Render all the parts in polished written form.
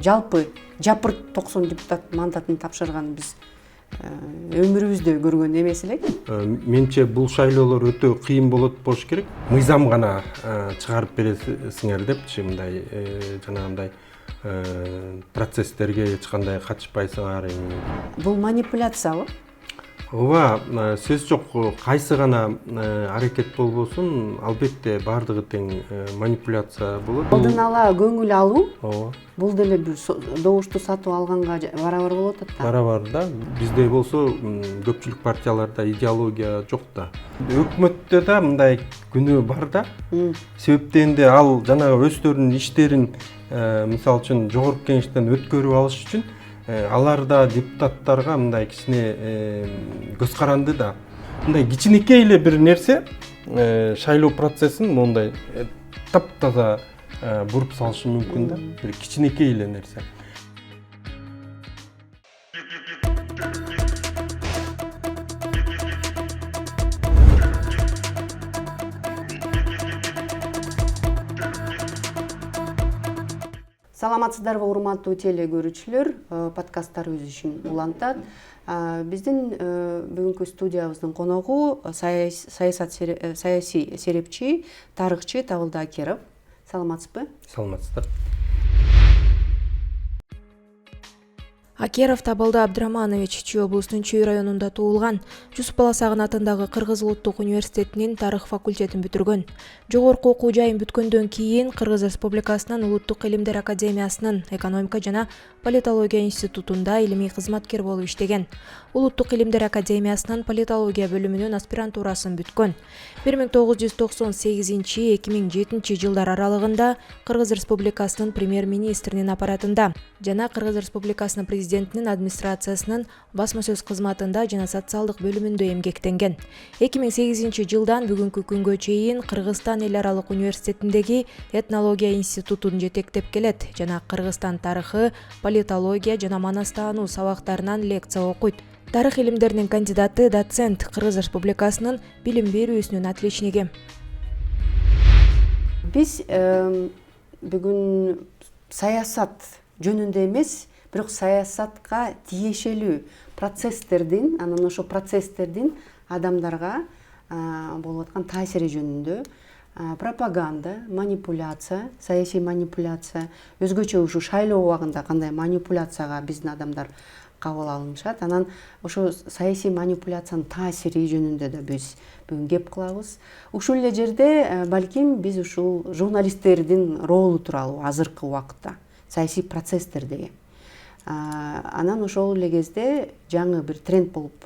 жалпы жапырт 90 депутат мандатын тапшырганын биз өмүрүбүздө көргөн эмес элек. Менче бул шайлоолор өтө кыйын болот болуш керек. Мыйзам гана чыгарып бересиңер депчи, мындай жанагындай процесстерге эч кандай катышпайсыңар. Бул манипуляциябы? Ооба, сөз жок. Кайсы гана аракет болбосун, албетте бардыгы тең манипуляция болот. Алдын ала көңүл алуу. Ооба. Бул деле бир добушту сатып алганга барабар болот да. Барабар да. Бизде болсо көпчүлүк партияларда идеология жок да. Өкмөттө да мындай күнөө бар да. Себептенде ал жанагы өздөрүнүн иштерин мисалы үчүн жогорку кеңештен өткөрүп алыш үчүн аларда депутаттарга мындай кичине көз каранды да. Мындай кичинекей эле бир нерсе шайлоо процессин мондай таптаза буруп салышы мүмкүн да. Бир кичинекей эле нерсе. Саламатсыздарбы, урматтуу теле көрүүчүлөр, подкасттарыбыз үчүн улантат. Биздин бүгүнкү студиябыздын коногу саясий серепчи, тарыхчы Табылды Акеров. Саламатсызбы? Саламатсыздар. Акеров Табылды Абдраманович Чүй облустунун Чүй районунда туулган. Жусуп Баласагын атындагы Кыргыз улуттук университетинин тарых факультетин бүтүргөн. Жогорку окуу жайын бүткөндөн кийин Кыргыз Республикасынын Улуттук илимдер академиясынын экономика жана политология институтунда илимий кызматкер болуп иштеген. Улуттук илимдер академиясынын политология бөлүмүнүн аспирантурасын бүткөн. 1998-2007 жылдар аралыгында Кыргыз Республикасынын премьер-министринин аппаратында жана Кыргыз Республикасынын президентинин администрациясынын басма сөз кызматында жана социалдык бөлүмүндө эмгектенген. 2008 жылдан бүгүнкү күнгө чейин Кыргызстан эл аралык университетиндеги этнология институтун жетектеп келет жана Кыргызстан тарыхы, политология жана манастануу сабактарынан лекция окуйт. Тарых илимдеринин кандидаты, доцент, Кыргыз Республикасынын билим берүүсүнүн отличниги. Биз бүгүн саясат жөнүндө эмес, бирок саясатка тиешелүү процесстердин, анан ошо процесстердин адамдарга болуп аткан таасири жөнүндө, пропаганда, манипуляция, саясий манипуляция, өзгөчө ушу шайлоо убагында кандай манипуляцияга биздин адамдар кабыл алынышат. Анан ошо саясий манипуляциянын таасири жөнүндө да биз бүгүн кеп кылабыз. Ушул эле жерде балким биз ушул журналисттердин ролу тууралуу азыркы убакытта саясий процесстердеги. Анан ошол эле кезде жаңы бир тренд болуп,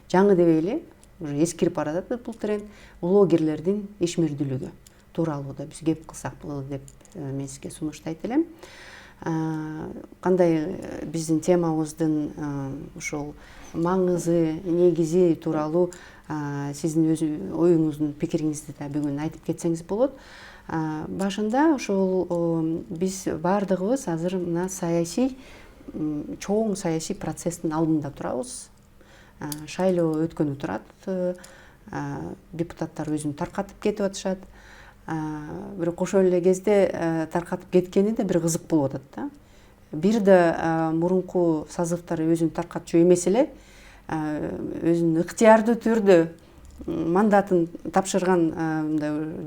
жаңы дебей эле, уже эскирип баратат бул тренд, блогерлердин ишмердүүлүгү тууралуу да биз кеп кылсак болот деп мен сизге сунуштайт элем. Кандай биздин темабыздын ушул маңызы, негизи тууралуу сиздин өз оюңуздун, пикириңизди да бүгүн айтып кетсеңиз болот. Башында ошол биз бардыгыбыз азыр мына саясий, чоң саясий процесстин алдында турабыз. Шайлоо өткөнү турат, депутаттар өзүн таркатып кетип атышат. Бирок ошол эле кезде таркатып кеткени да бир кызык болуп атат да. Бир да мурунку созывдар өзүн таркатчу эмес эле, өзүнүн ыктыярдуу түрдө мандатын тапшырган,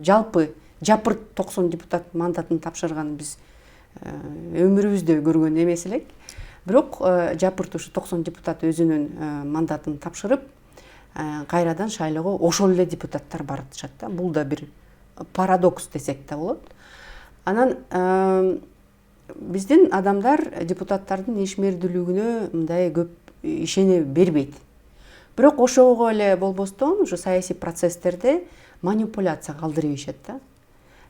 жалпы жапырт 90 депутат мандатын тапшырганын биз өмүрүбүздө көргөн эмес элек. Бирок жапырт ушу 90 депутат өзүнүн мандатын тапшырып, кайрадан шайлоого ошол эле депутаттар баратышат да. Бул да бир парадокс десек да болот. Анан биздин адамдар депутаттардын ишмердүүлүгүнө мындай көп ишене бербейт. Бирок ошого эле болбостон ушу саясий процесстерде манипуляция калтырып ишет да.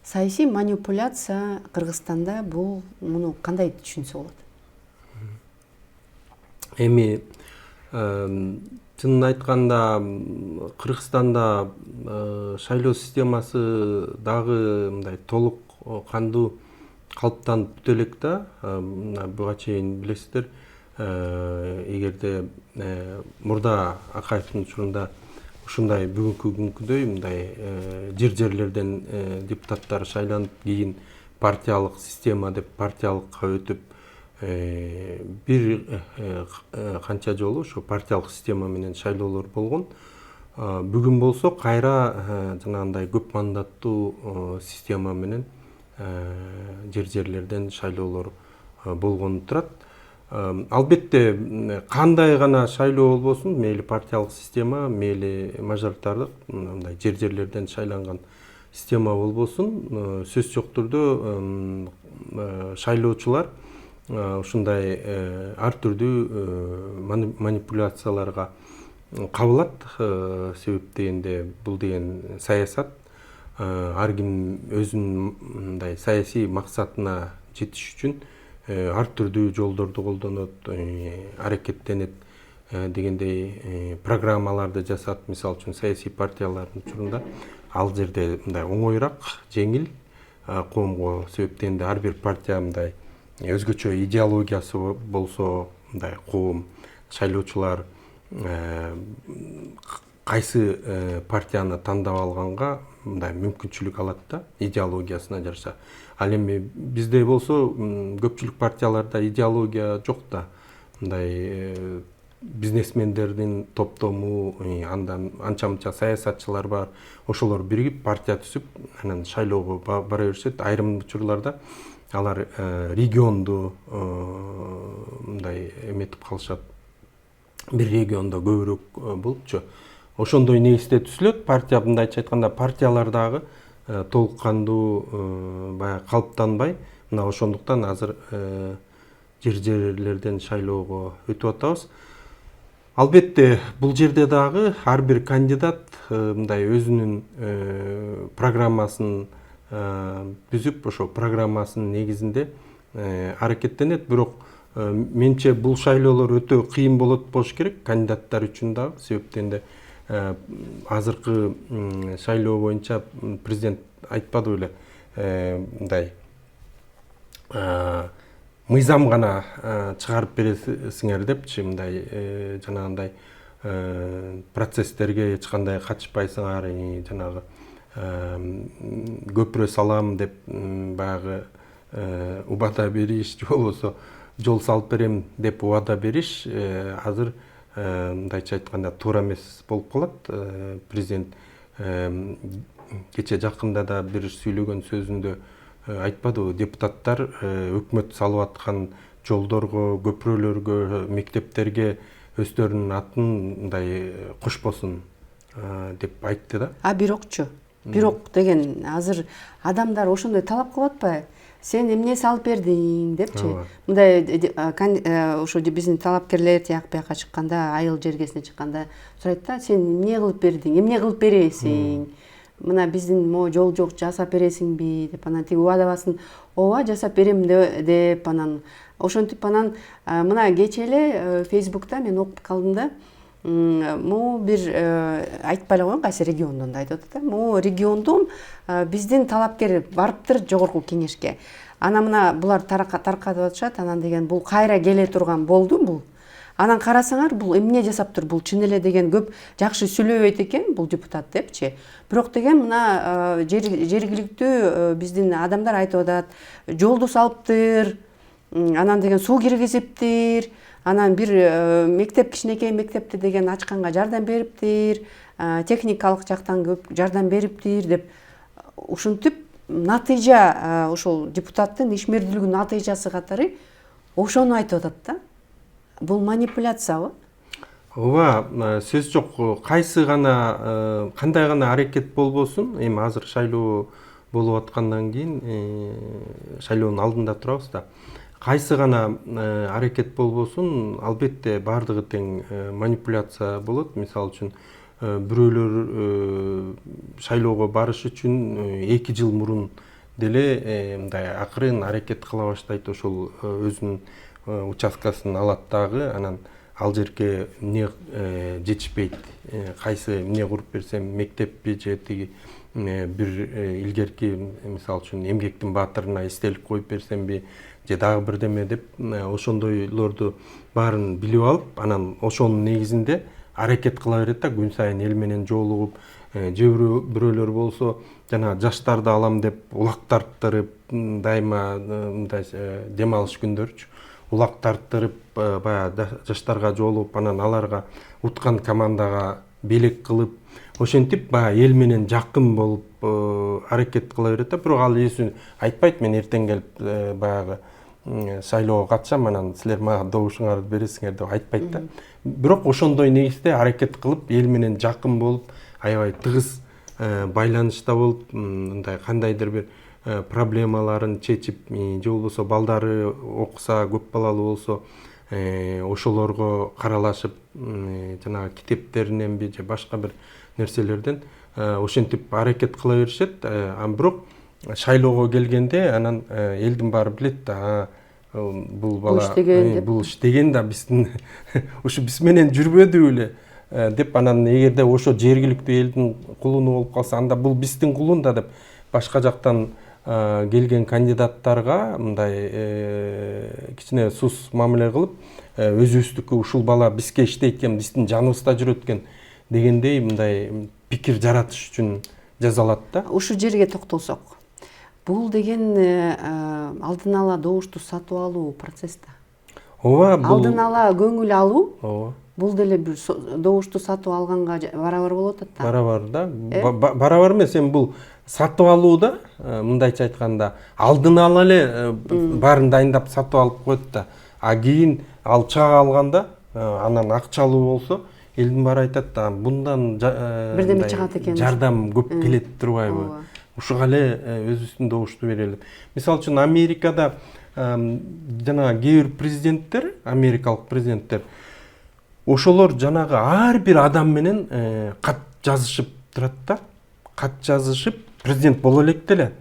Саясий манипуляция Кыргызстанда бул муну кандай түшүнсө болот? Эми чынын айтканда Кыргызстанда шайлоо системасы дагы мындай толук кандуу калыптанып бүтө элек да. Буга чейин билесиздер, эгерде мурда Акаевдин учурунда ушундай бүгүнкү күнкүдөй мындай жерлерден депутаттар шайланып кийин партиялык система деп партиялыкка өтүп бир канча жолу ошо партиялык система менен шайлоолор болгон. Бүгүн болсо кайра жанагындай көп мандаттуу система менен жерлерден шайлоолор болгону турат. Албетте кандай гана шайлоо болбосун, мейли партиялык система, мейли мажоритардык мындай жерлерден шайланган система болбосун, сөз жок түрдө шайлоочулар ушундай ар түрдүү манипуляцияларга кабылат. Себеп дегенде бул деген саясат, ар ким өзүнүн мындай саясий максатына жетиш үчүн ар түрдүү жолдорду колдонот, аракеттенет дегендей программаларды жасап, мисалы үчүн саясий партиялардын учурунда ал жерде мындай оңоюраак, жеңил коомго. Себеп дегенде ар бир партия мындай өзгөчө идеологиясы болсо, мындай коом, шайлоочулар кайсы партияны тандап алганга мындай мүмкүнчүлүк алат да, идеологиясына жараша. Ал эми бизде болсо көпчүлүк партияларда идеология жок да, мындай бизнесмендердин топтому, андан анча-мынча саясатчылар бар. Ошолор биригип партия түзүп, анан шайлоого бара беришет. Айрым учурларда алар регионду мындай эметип калышат. Бир региондо көбүрөөк болупчу. Ошондой негизде түзүлөт. Партия, мындайча айтканда, партиялар дагы толук кандуу баягы калыптанбай, мына ошондуктан азыр жерлерден шайлоого өтүп атабыз. Албетте бул жерде дагы ар бир кандидат мындай өзүнүн программасын түзүп, ошо программасынын негизинде аракеттенет. Бирок менче бул шайлоолор өтө кыйын болот болуш керек кандидаттар үчүн дагы. Себеп дегенде азыркы шайлоо боюнча президент айтпады беле, мындай мыйзам гана чыгарып бересиңер депчи, мындай жанагындай процесстерге эч кандай катышпайсыңар, жанагы көпүрө салам деп баягы убада бериш, же болбосо жол салып берем деп убада бериш азыр мындайча айтканда туура эмес болуп калат. Президент кече жакында да бир сүйлөгөн сөзүндө айтпадыбы, депутаттар өкмөт салып аткан жолдорго, көпүрөлөргө, мектептерге өздөрүнүн атын мындай кошпосун деп айтты да. Бирок деген азыр адамдар ошондой талап кылып атпайбы? Сен эмне салып бердиң депчи. Мындай ошо биздин талапкерлер тияк-бияка чыкканда, айыл жергесине чыкканда сурайт да, сен эмне кылып бердиң, эмне кылып бересиң? Мына биздин могу жол жок, жасап бересиңби деп, анан тиги убадабасын ооба жасап берем деп, анан ошентип, анан мына кечээ эле Facebook'та мен окуп калдым да, могу бир айтпай эле коеюн, кайсы региондон айтып атат да. Могу региондон биздин талапкер барыптыр жогорку кеңешке. Анан мына булар таркатып атышат, анан деген бул кайра келе турган болду бул. Анан карасаңар, бул эмне жасаптыр, бул чын эле деген көп жакшы сүйлөбөйт экен бул депутат депчи. Бирок деген мына жергиликтүү биздин адамдар айтып атат, жолду салыптыр, анан деген суу киргизиптир, анан бир мектеп, кичинекей мектепти деген ачканга жардам бериптир, техникалык жактан көп жардам бериптир деп, ушинтип натыйжа, ошол депутаттын ишмердүүлүгүнүн натыйжасы катары ошону айтып атат да. Бул манипуляциябы? Ооба, сөз жок. Кайсы гана кандай гана аракет болбосун, эми азыр шайлоо болуп аткандан кийин шайлоонун алдында турабыз да. Кайсы гана аракет болбосун, албетте бардыгы тең манипуляция болот. Мисалы үчүн бирөөлөр шайлоого барыш үчүн 2 жыл мурун деле мындай акырын аракет кыла баштайт, ошол өзүнүн участкасын алат дагы, анан ал жерге эмне жетишпейт, кайсы эмне куруп берсем, мектеппи же тиги бир илгерки, мисалы үчүн эмгектин баатырына эстелик коюп берсемби, же дагы бирдеме деп, ошондойлорду баарын билип алып, анан ошонун негизинде аракет кыла берет да, күн сайын эл менен жолугуп, же бирөөлөр болсо жана жаштарды алам деп улак тарттырып, дайыма мындай дем алыш күндөрчү улак тарттырып баягы жаштарга жолугуп анан аларга уткан командага белек кылып ошентип баягы эл менен жакын болуп аракет кыла берет да. Бирок ал эсин айтпайт, мен эртең келип баягы шайлоого катышам, анан силер мага добушуңарды бересиңер деп айтпайт да. Бирок ошондой негизде аракет кылып эл менен жакын болуп, аябай тыгыз байланышта болуп, мындай кандайдыр бир проблемаларын чечип, же болбосо балдары окуса, көп балалуу болсо ошолорго каралашып, жанагы китептериненби же башка бир нерселерден ошентип аракет кыла беришет. Бирок шайлоого келгенде анан элдин баары билет да, бул бала бул иштеген да биздин ушу биз менен жүрбөдү эле деп, анан эгерде ошо жергиликтүү элдин кулуну болуп калса, анда бул биздин кулун да деп башка жактан келген кандидаттарга мындай кичине сус мамиле кылып, өзүбүздүкү ушул бала бизге иштейт экен, биздин жаныбызда жүрөт экен дегендей мындай пикир жаратыш үчүн жазалат да. Ушу жерге токтолсок, бул деген алдын ала добушту сатып алуу процесс да. Ооба, бул алдын ала көңүл алуу. Ооба. Бул деле бир добушту сатып алганга барабар болот да. Барабар да. Барабар эмес, эми бул сатып алууда, мындайча айтканда, алдын ала эле баарын дайындап сатып алып коет да. А кийин ал чыга калганда, анан акчалуу болсо, элдин баары айтат да, bundan бирдеме чыгат экен. Жардам көп келет турбайбы? Ушуга эле өзүбүздүн добушту берели. Мисалы үчүн Америкада жана кээ бир президенттер, америкалык президенттер, ошолор жанагы ар бир адам менен кат жазышып турат да. Кат жазышып, президент боло электе эле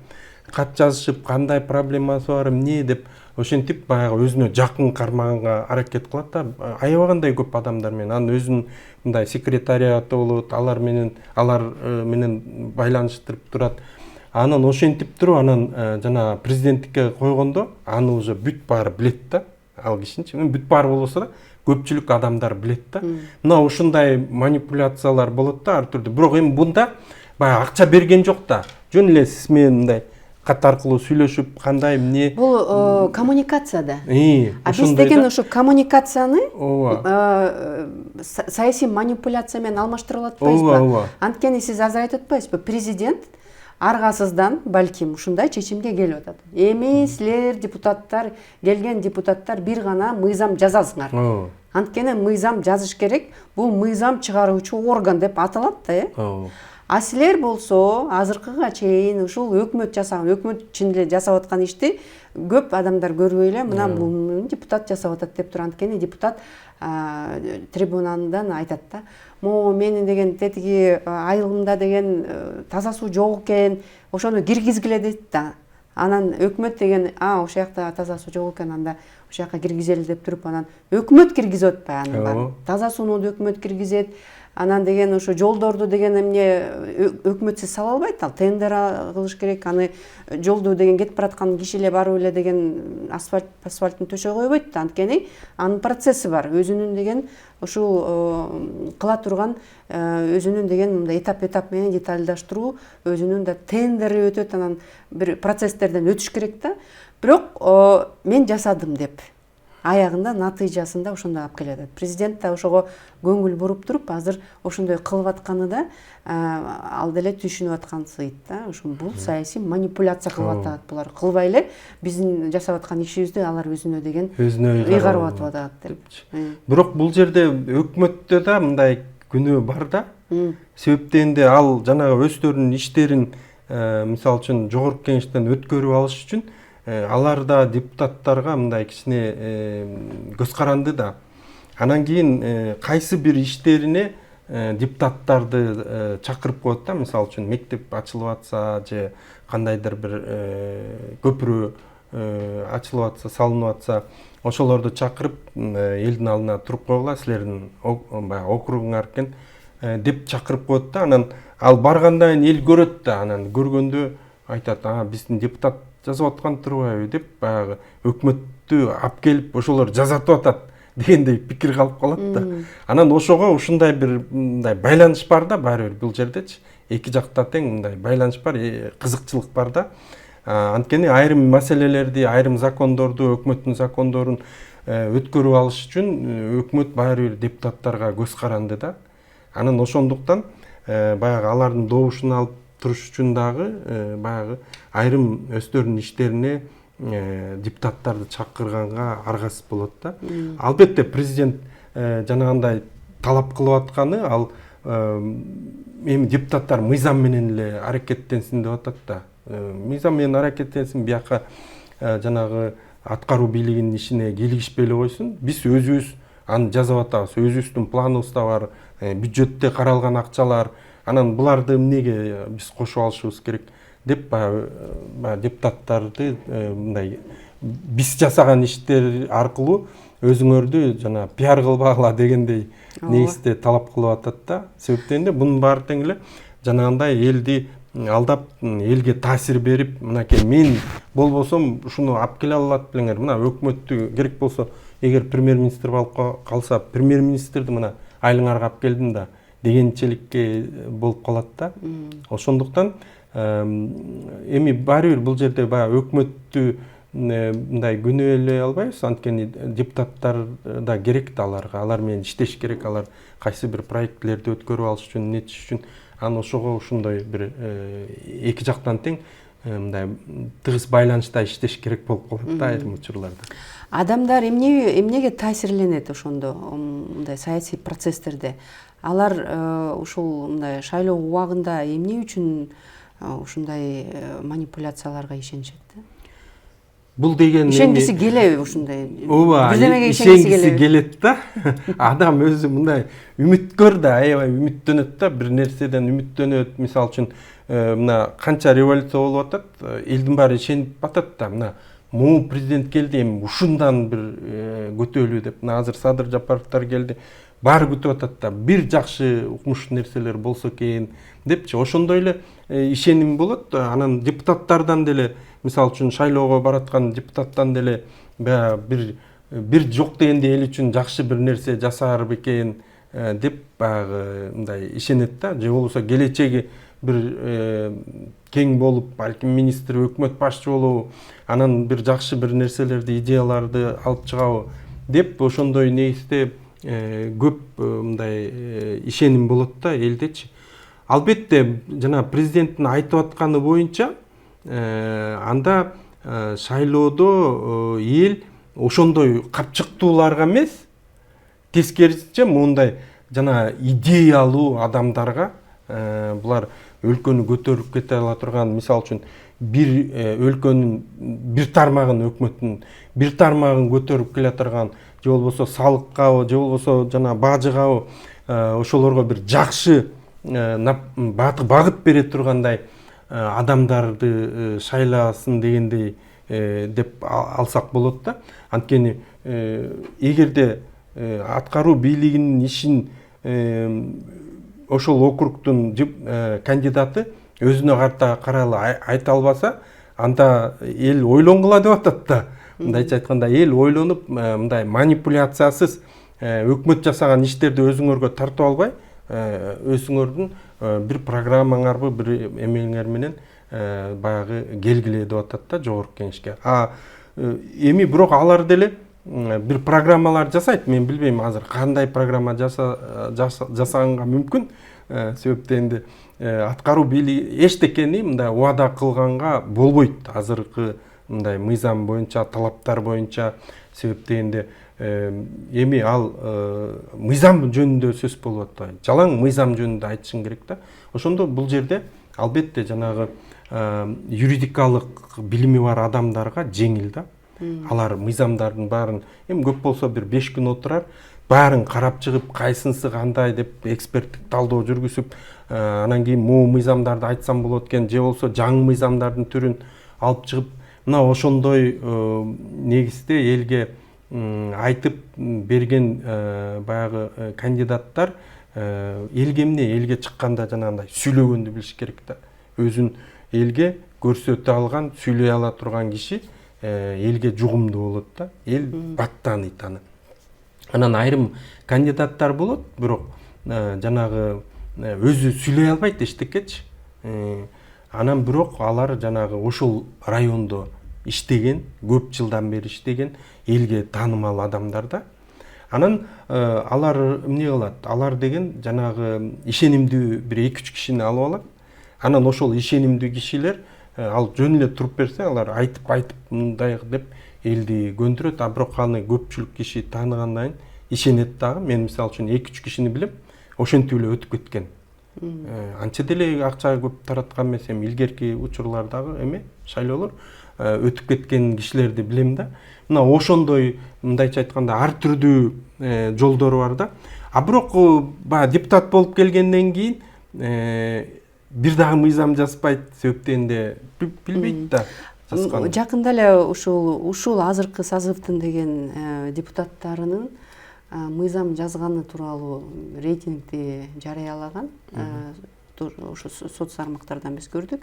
кат жазышып, кандай проблемасы бар, эмне деп ошентип баягы өзүнө жакын кармаганга аракет кылат да. Аябагандай көп адамдар менен, анын өзүнүн мындай секретариаты болот, алар менен байланыштырып турат. Анан ошентип туруп, анан жана президенттикке койгондо, аны уже бүт баары билет да. Ал кишинчи, бүт баары болбосо да, көпчүлүк адамдар билет да. Мына ушундай манипуляциялар болот да ар түрдүү. Бирок эми бунда баягы акча берген жок да. Жөн эле сиз менен мындай кат аркылуу сүйлөшүп, кандай эмне. Бул коммуникация да. А биз ошондой деген да. ошо коммуникацияны Ооба. саясий манипуляция менен алмаштырып атпайсызбы? Ооба. Анткени сиз азыр айтып атпайсызбы? Президент аргасыздан балким ушундай чечимге келип атат. Эми силер депутаттар, келген депутаттар бир гана мыйзам жазасыңар. Анткени мыйзам жазыш керек. Бул мыйзам чыгаруучу орган деп аталат да, А силер болсо азыркыга чейин ушул өкмөт жасаган, өкмөт ичинде жасап аткан ишти көп адамдар көрбөй эле, мына бул депутат жасап атат деп туруп, анткени депутат трибунадан айтат да. Менин деген тетиги айылымда деген таза суу жок экен, ошону киргизгиле дейт да. Анан өкмөт деген, ошол жакта таза суу жок экен, анда ошол жака киргизели деп туруп, анан өкмөт киргизип атпайбы анын? Таза сууну өкмөт киргизет. Анан деген ошо жолдорду деген эмне өкмөтсүз сала албайт, ал тендер кылыш керек. Аны жолду деген кетип бараткан киши эле барып эле деген асфальтын төшөй койбойт да. Анткени анын процесси бар. Өзүнүн деген ушул кыла турган өзүнүн деген мындай этап менен детальдаштыруу, өзүнүн да тендери өтөт, анан бир процесстерден өтүш керек да. Бирок мен жасадым деп аягында натыйжасында ошондой алып келет. Президент да ошого көңүл буруп туруп, азыр ошондой кылып атканы да ал деле түшүнүп аткан сыйт да. Ошо бул саясий манипуляция кылып атат булар. Кылбай эле биздин жасап аткан ишибизди алар өзүнө деген ыйгарып атып атат деп. Бирок бул жерде өкмөттө да мындай күнөө бар да. Себептенде ал жанагы өздөрүнүн иштерин мисалы үчүн жогорку кеңештен өткөрүп алыш үчүн алар да депутаттарга мындай кичине көз каранды да. Анан кийин кайсы бир иштерине депутаттарды чакырып коет да. Мисалы үчүн мектеп ачылып атса же кандайдыр бир көпүрө ачылып атса, салынып атса, ошолорду чакырып элдин алдына туруп койгула, силердин баягы округуңар экен деп чакырып коет да. Анан ал баргандан эл көрөт да. Анан көргөндө айтат, биздин депутат жазып аткан турбайбы деп баягы өкмөттү алып келип ошолор жазатып атат дегендей пикир калып калат да. Анан ошого ушундай бир мындай байланыш бар да, баары бир бул жердечи. Эки жакта тең мындай байланыш бар, кызыкчылык бар да. Анткени айрым маселелерди, айрым закондорду, өкмөттүн закондорун өткөрүп алыш үчүн өкмөт баары бир депутаттарга көз каранды да. Анан ошондуктан баягы алардын добушун алып туруш үчүн дагы баягы айрым өздөрүнүн иштерине депутаттарды чакырганга аргасыз болот да. Албетте президент жанагындай талап кылып атканы ал эми депутаттар мыйзам менен эле аракеттенсин деп атат да. Мыйзам менен аракеттенсин, бияка жанагы аткаруу бийлигинин ишине кийлигишпей эле койсун. Биз өзүбүз аны жасап атабыз. Өзүбүздүн планыбызда бар, бюджетте каралган акчалар. Анан буларды эмнеге биз кошуп алышыбыз керек деп баягы депутаттарды мындай биз жасаган иштер аркылуу өзүңөрдү жана пиар кылбагыла дегендей негизде талап кылып атат да. Себептен де бунун баары тең эле жанагындай элди алдап, элге таасир берип, мынакей мен болбосом ушуну алып келе алат белеңер. Мына өкмөттү керек болсо, эгер премьер-министр болуп калса, премьер-министрди мына айлыңарга алып келдим да дегенчеликке болуп калат да. Ошондуктан эми баары бир бул жерде баягы өкмөттү мындай күнөө эле албайбыз. Анткени депутаттар да керек да аларга. Алар менен иштеш керек. Алар кайсы бир проектлерди өткөрүп алыш үчүн, нетиш үчүн. Аны ошого ушундай бир эки жактан тең мындай тыгыз байланышта иштеш керек болуп калат да айрым учурларда. Адамдар эмнеге таасирленет ошондо мындай саясий процесстерде? Алар ушул мындай шайлоо убагында эмне үчүн ушундай манипуляцияларга ишенишет да? Бул деген ишенгиси келеби ушундай? Ооба, ишенгиси келет да. Адам өзү мындай үмүткөр да, аябай үмүттөнөт да, бир нерседен үмүттөнөт. Мисалы үчүн мына канча революция болуп атат, элдин баары ишенип атат да. Мына могу президент келди, эми ушундан бир көтөлүү деп. Мына азыр Садыр Жапаровдор келди. Баары күтүп атат да, бир жакшы укмуш нерселер болсо экен депчи. Ошондой эле ишеним болот. Анан депутаттардан деле, мисалы үчүн шайлоого бараткан депутаттан деле бир жок дегенде эл үчүн жакшы бир нерсе жасаар бекен деп баягы мындай ишенет да. Же болбосо келечеги бир кең болуп, балким министр, өкмөт башчы болобу, анан бир жакшы бир нерселерди, идеяларды алып чыгабы деп ошондой негизде көп мындай ишеним болот да элдечи. Албетте жана президенттин айтып атканы боюнча анда шайлоодо эл ошондой капчыктууларга эмес, тескерисинче мондай жана идеялуу адамдарга, булар өлкөнү көтөрүп кете ала турган, мисалы үчүн бир өлкөнүн бир тармагын, өкмөттүн бир тармагын көтөрүп келе турган, же болбосо салыккабы, же болбосо жана бажыгабы, ошолорго бир жакшы багыт бере тургандай адамдарды шайласын дегендей деп алсак болот да. Анткени эгерде аткаруу бийлигинин ишин ошол округдун кандидаты өзүнө карата карайлы айта албаса, анда эл ойлонгула деп атат да. Мындайча айтканда, эл ойлонуп, мындай манипуляциясыз өкмөт жасаган иштерди өзүңөргө тартып албай, өзүңөрдүн бир программаңарбы, бир эмеңер менен баягы келгиле деп атат да жогорку кеңешке. Эми бирок алар деле бир программалар жасайт. Мен билбейм азыр кандай программа жасаганга мүмкүн. Себептен де аткаруу бийлиги эчтекени мындай убада кылганга болбойт. Азыркы мындай мыйзам боюнча, талаптар боюнча. Себептен де эми ал мыйзам жөнүндө сөз болуп атпайбы. Жалаң мыйзам жөнүндө айтышың керек да. Ошондо бул жерде албетте жанагы юридикалык билими бар адамдарга жеңил да. Алар мыйзамдардын баарын эми көп болсо бир 5 күн отурар, баарын карап чыгып, кайсынысы кандай деп эксперттик талдоо жүргүзүп, анан кийин могу мыйзамдарды айтсам болот экен, же болсо жаңы мыйзамдардын түрүн алып чыгып, мына ошондой негизде элге айтып берген баягы кандидаттар элге эмне, элге чыкканда жанагындай сүйлөгөндү билиш керек да. Өзүн элге көрсөтө алган, сүйлөй ала турган киши элге жугумдуу болот да. Эл баттаныйт аны. Анан айрым кандидаттар болот, бирок жанагы өзү сүйлөй албайт эчтекечи. Анан бирок алар жанагы ошол райондо иштеген, көп жылдан бери иштеген, элге таанымал адамдар да. Анан алар эмне кылат? Алар деген жанагы ишенимдүү бир 2-3 кишини алып алат. Анан ошол ишенимдүү кишилер ал жөн эле туруп берсе, алар айтып мындай деп элди көндүрөт, а бирок аны көпчүлүк киши тааныгандан кийин ишенет дагы. Мен мисалы үчүн 2-3 кишини билем, ошентип эле өтүп кеткен. Анча деле акча көп тараткан эмес, эми илгерки учурлардагы эме шайлоолор өтүп кеткен кишилерди билем да. Мына ошондой, мындайча айтканда, ар түрдүү жолдору бар да. А бирок баягы депутат болуп келгенден кийин бир дагы мыйзам жазбайт, себептенде билбейт да. Жакында эле ушул азыркы созывдын деген депутаттарынын мыйзам жазганы тууралуу рейтингди жарыялаган, ошо соц тармактардан биз көрдүк.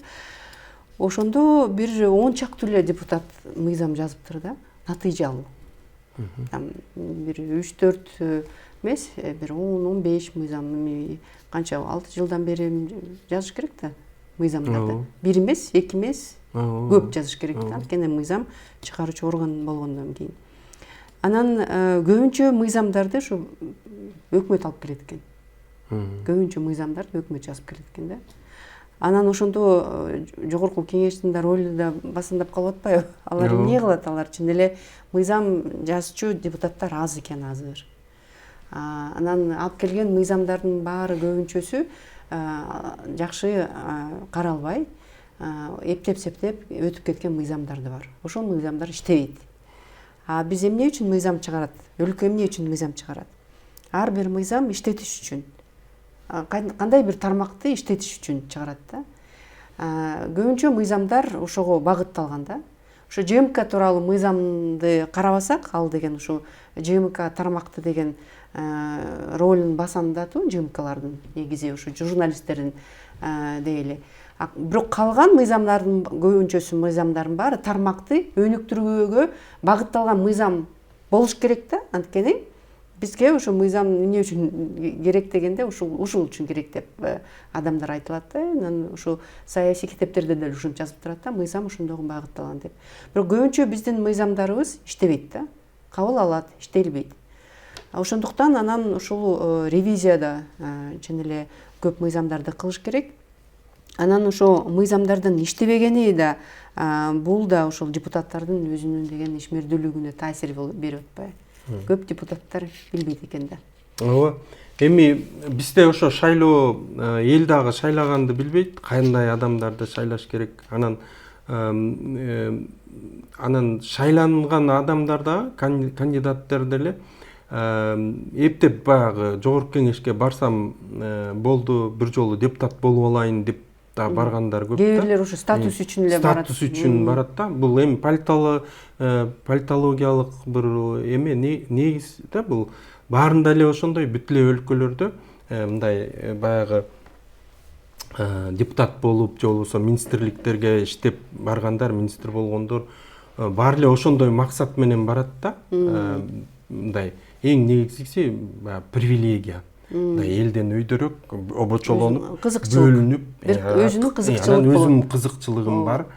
Ошондо бир 10 чактуу эле депутат мыйзам жазыптыр да, натыйжалуу. Бир 3-4 эмес, бир 10-15 мыйзам, канча 6 жылдан бери жазыш керек да мыйзамдарды. Бир эмес, 2 эмес, көп жазыш керек да, анткени мыйзам чыгаруучу орган болгондон кийин. Анан көбүнчө мыйзамдарды ушу өкмөт алып келет экен. Көбүнчө мыйзамдарды өкмөт жазып келет экен да. Анан ошондо жогорку кеңештин да ролу да басындап калып атпайбы? Алар эмне кылат? Алар чын эле мыйзам жазчу депутаттар аз экен азыр. Анан алып келген мыйзамдардын баары көбүнчөсү жакшы каралбай, эптеп-септеп өтүп кеткен мыйзамдарды бар. Ошол мыйзамдар иштебейт. Биз эмне үчүн мыйзам чыгарат? Өлкө эмне үчүн мыйзам чыгарат? Ар бир мыйзам иштетиш үчүн. Кандай бир тармакты иштетиш үчүн чыгарат да. Көбүнчө мыйзамдар ошого багытталган да. Ошо ЖМК тууралуу мыйзамды карабасак, ал деген ушу ЖМК тармакты деген ролун басандатуу ЖМКлардын негизи ушу журналисттердин дейли. Бирок калган мыйзамдардын көбүнчөсү мыйзамдардын баары тармакты өнүктүрүүгө багытталган мыйзам болуш керек да. Анткени бизге ошо мыйзам эмне үчүн керек дегенде ушул үчүн керек деп адамдар айтылат да. Анан ошо саясий китептерде деле ушинтип жазып турат да, мыйзам ошондого багытталган деп. Бирок көбүнчө биздин мыйзамдарыбыз иштебейт да. Кабыл алат, иштелбейт. Ошондуктан анан ушул ревизияда чын эле көп мыйзамдарды кылыш керек. Анан ошо мыйзамдардын иштебегени да бул да ошол депутаттардын өзүнүн деген ишмердүүлүгүнө таасир берип атпайбы? Көп депутаттар билбейт экен да. Ооба. Эми бизде ошо шайлоо эл дагы шайлаганды билбейт, кандай адамдарды шайлаш керек. Анан шайланган адамдар да, кандидаттар деле эптеп баягы жогорку кеңешке барсам болду, бир жолу депутат болуп алайын деп да баргандар көп да. Кээ бирлер ушу статус үчүн эле барат. Статус үчүн барат да. Бул эми политологиялык бир эме негиз да, бул баарында эле ошондой, бүт эле өлкөлөрдө мындай баягы депутат болуп же болбосо министрликтерге иштеп баргандар, министр болгондор баары эле ошондой максат менен барат да. Мындай эң негизгиси привилегия. Элден өйдөрөөк, обочолонуп, бөлүнүп, өзүнүн кызыкчылыгым бар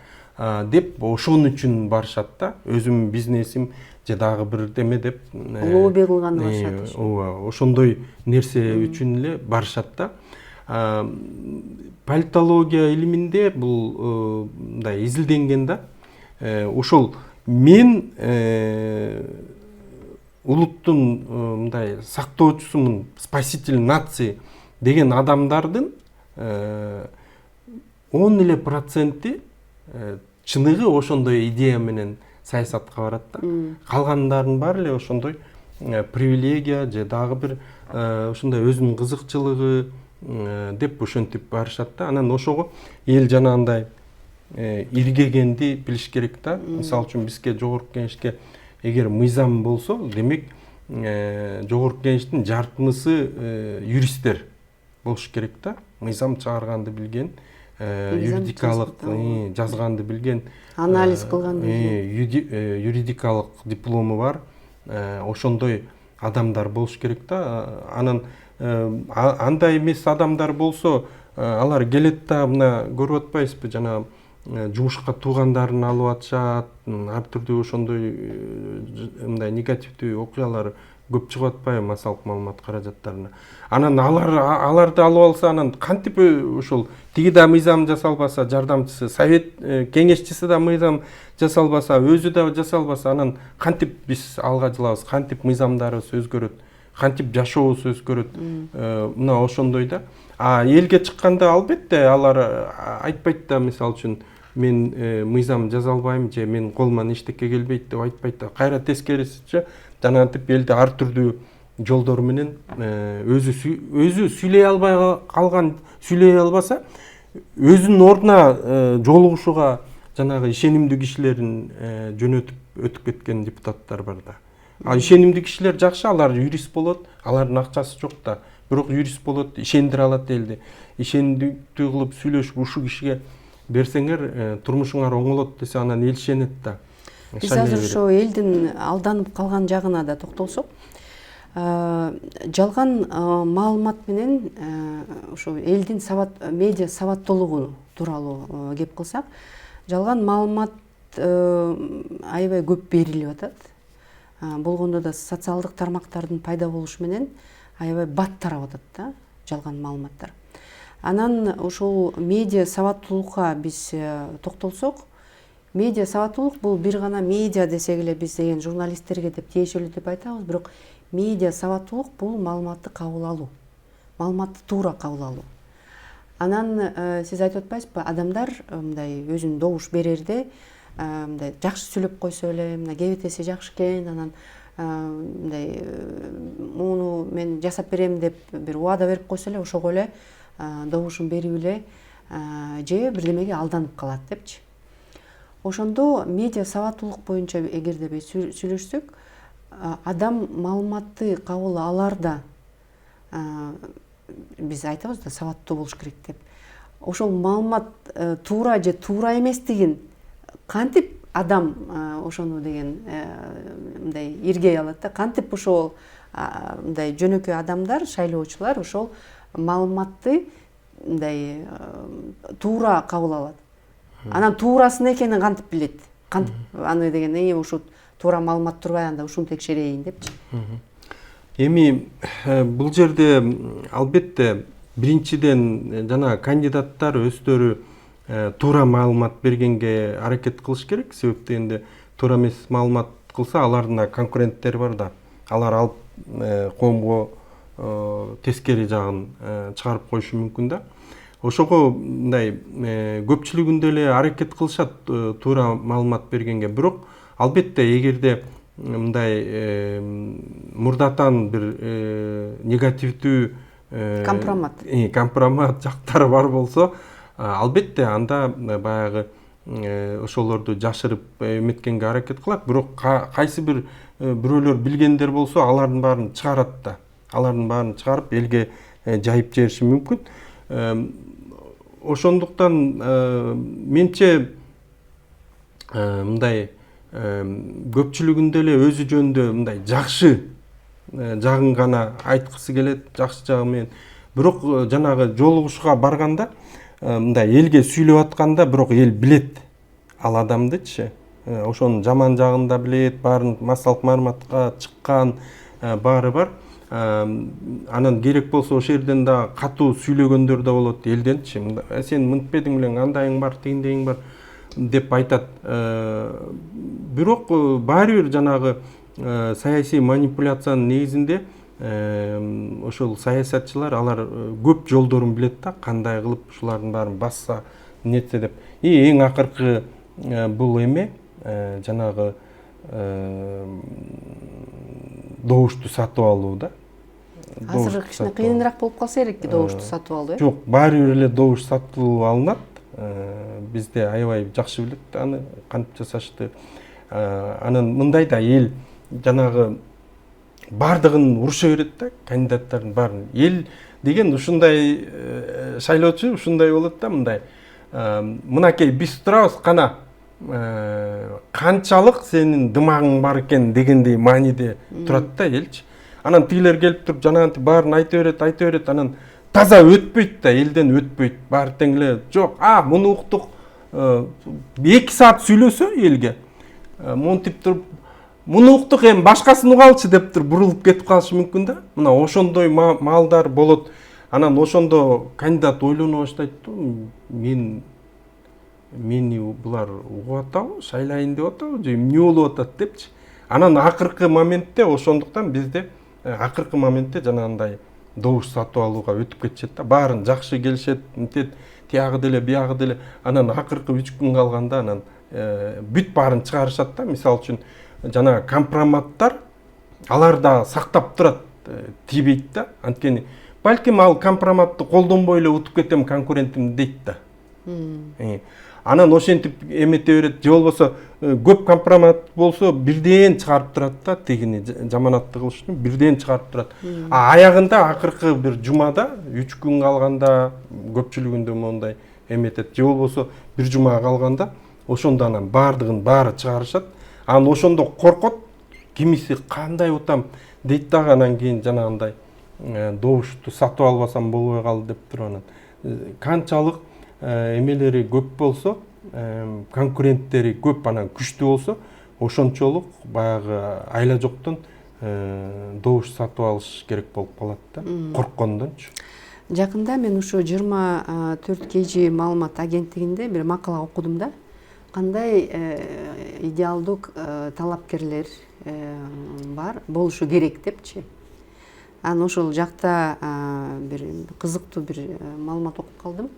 деп ошон үчүн барышат да. Өзүм бизнесим же дагы бир деме деп лобби кылганы барышат. Ооба, ошондой нерсе үчүн эле барышат да. Политология илиминде бул мындай изилденген да. Ошол мен улуттун мындай сактоочусумун, спаситель нации деген адамдардын 10% чыныгы ошондой идея менен саясатка барат да. Калгандардын баары эле ошондой привилегия же дагы бир ошондой өзүнүн кызыкчылыгы деп ошентип барышат да. Анан ошого эл жанагындай иргегенди билиш керек да. Мисалы үчүн бизге жогорку кеңешке эгер мыйзам болсо, демек жогорку кеңештин жартынысы юристтер болуш керек да. Мыйзам чыгарганды билген, юридикалык жазганды билген, анализ кылганды билген, юридикалык диплому бар, ошондой адамдар болуш керек да. Анан андай эмес адамдар болсо, алар келет да, мына көрүп атпайсызбы, жана жумушка туугандарын алып атышат, ар түрдүү ошондой мындай негативдүү окуялар көп чыгып атпайбы массалык маалымат каражаттарына. Анан аларды алып алса, анан кантип ошол тиги да мыйзам жасалбаса, жардамчысы, совет кеңешчиси да мыйзам жасалбаса, өзү да жасалбаса, анан кантип биз алга жылабыз, кантип мыйзамдарыбыз өзгөрөт, кантип жашообуз өзгөрөт. Мына ошондой да. Элге чыкканда албетте алар айтпайт да, мисалы үчүн мен мыйзам жаза албайм же мен колуман эчтеке келбейт деп айтпайт да. Кайра тескерисинче жанагынтип элди ар түрдүү жолдор менен өзү сүйлөй албай калган, сүйлөй албаса өзүнүн ордуна жолугушууга жанагы ишенимдүү кишилерин жөнөтүп өтүп кеткен депутаттар бар да. Ишенимдүү кишилер жакшы, алар юрист болот, алардын акчасы жок да. Бирок юрист болот, ишендире алат элди. Ишендиктүү кылып сүйлөшүп ушул кишиге берсеңер турмушуңар оңолот десе, анан эл ишенет да. Биз азыр ошо элдин алданып калган жагына да токтолсок, жалган маалымат менен ошо элдин медиа сабаттуулугу тууралуу кеп кылсак, жалган маалымат аябай көп берилип атат. Болгондо да социалдык тармактардын пайда болушу менен аябай бат тарап атат да жалган маалыматтар. Анан ошол медиа сабаттуулукка биз токтолсок, медиа сабаттуулук бул бир гана медиа десек эле биз деген журналисттерге деп тиешелүү деп айтабыз, бирок медиа сабаттуулук бул маалыматты кабыл алуу, маалыматты туура кабыл алуу. Анан сиз айтып атпайсызбы, адамдар мындай өзүн добуш берерде мындай жакшы сүйлөп койсо эле, мына кебетеси жакшы экен, анан мындай муну мен жасап берем деп бир убада берип койсо эле, ошого эле добушун берип эле же бирдемеге алданып калат депчи. Ошондо медиа сабаттуулук боюнча эгерде биз сүйлөшсөк, адам маалыматты кабыл аларда биз айтабыз да, сабаттуу болуш керек деп. Ошол маалымат туура же туура эместигин кантип адам ошону деген мындай иргей алат да, кантип ошол мындай жөнөкөй адамдар, шайлоочулар ошол маалыматты мындай туура кабыл алат. Анан туурасын экенин кантип билет? Кантип аны деген ушу туура маалымат турбай, анда ушуну текшерейин депчи. Эми бул жерде албетте биринчиден жана кандидаттар өздөрү туура маалымат бергенге аракет кылыш керек. Себеп дегенде туура эмес маалымат кылса, алардын конкуренттери бар да. Алар алып коомго тескери жагын чыгарып коюшу мүмкүн да. Ошого мындай көпчүлүгүндө эле аракет кылышат туура маалымат бергенге. Бирок албетте эгерде мындай мурдатан бир негативдүү компромат жактары бар болсо, албетте анда баягы ошолорду жашырып эметкенге аракет кылат. Бирок кайсы бир бирөөлөр билгендер болсо, алардын баарын чыгарат да. Алардын баарын чыгарып элге жайып жибериши мүмкүн. Ошондуктан менче мындай көпчүлүгүндө эле өзү жөнүндө мындай жакшы жагын гана айткысы келет, жакшы жагы менен. Бирок жанагы жолугушууга барганда, мындай элге сүйлөп атканда, бирок эл билет ал адамдычы. Ошонун жаман жагын да билет, баарын массалык маалыматка чыккан баары бар. Анан керек болсо ошол жерден да катуу сүйлөгөндөр да болот элденчи. Сен мынтпедиң белең, андайың бар, тигиндейиң бар деп айтат. Бирок баары бир жанагы саясий манипуляциянын негизинде ошол саясатчылар алар көп жолдорун билет да, кандай кылып ушулардын баарын басса, нетсе деп. Эң акыркы бул эме жанагы добушту сатып алуу да. Азыр кичине кыйыныраак болуп калса керек добушту сатып алуу, Жок, баары бир эле добуш сатылып алынат. Бизде аябай жакшы билет аны кантип жасашты. Анан мындай да, эл жанагы бардыгын уруша берет да, кандидаттардын баарын. Эл деген ушундай шайлоочу ушундай болот да, мындай. Мынакей биз турабыз, кана канчалык сенин дымагың бар экен дегендей мааниде турат да элчи. Анан тигилер келип туруп жанагынтип баарын айта берет, анан таза өтпөйт да, элден өтпөйт. Баары тең эле, жок, муну уктук, 2 саат сүйлөсө элге монтип туруп муну уктук эми башкасын угалчы деп туруп бурулуп кетип калышы мүмкүн да. Мына ошондой маалдар болот. Анан ошондо кандидат ойлоно баштайт да, мени булар угуп атабы, шайлайын деп атабы, же эмне болуп атат депчи. Анан акыркы моментте ошондуктан бизде акыркы моментте жанагындай добуш сатып алууга өтүп кетишет да. Баарын жакшы келишет, мынтет, тиягы деле, биягы деле. Анан акыркы 3 күн калганда анан бүт баарын чыгарышат да. Мисалы үчүн жана компроматтар алар да сактап турат, тийбейт да. Анткени балким ал компроматты колдонбой эле утуп кетем конкурентимди дейт да. Анан ошентип эмете берет, же болбосо көп компромат болсо бирден чыгарып турат да, тигини жаманатты кылыш үчүн бирден чыгарып турат. Аягында акыркы бир жумада 3 күн калганда көпчүлүгүндө мондай эметет, же болбосо бир жума калганда ошондо анан баары чыгарышат. Анан ошондо коркот, кимиси кандай утам дейт дагы, анан кийин жанагындай добушту сатып албасам болбой калды деп туруп анан канчалык эмелери көп болсо, конкуренттери көп, анан күчтүү болсо, ошончолук баягы айла жоктон добуш сатып алыш керек болуп калат да, корккондончу. Жакында мен ушу 24 KG маалымат агенттигинде бир макала окудум да. Кандай идеалдуу талапкерлер бар болушу керек депчи. Анан ошол жакта бир кызыктуу бир маалымат окуп калдым.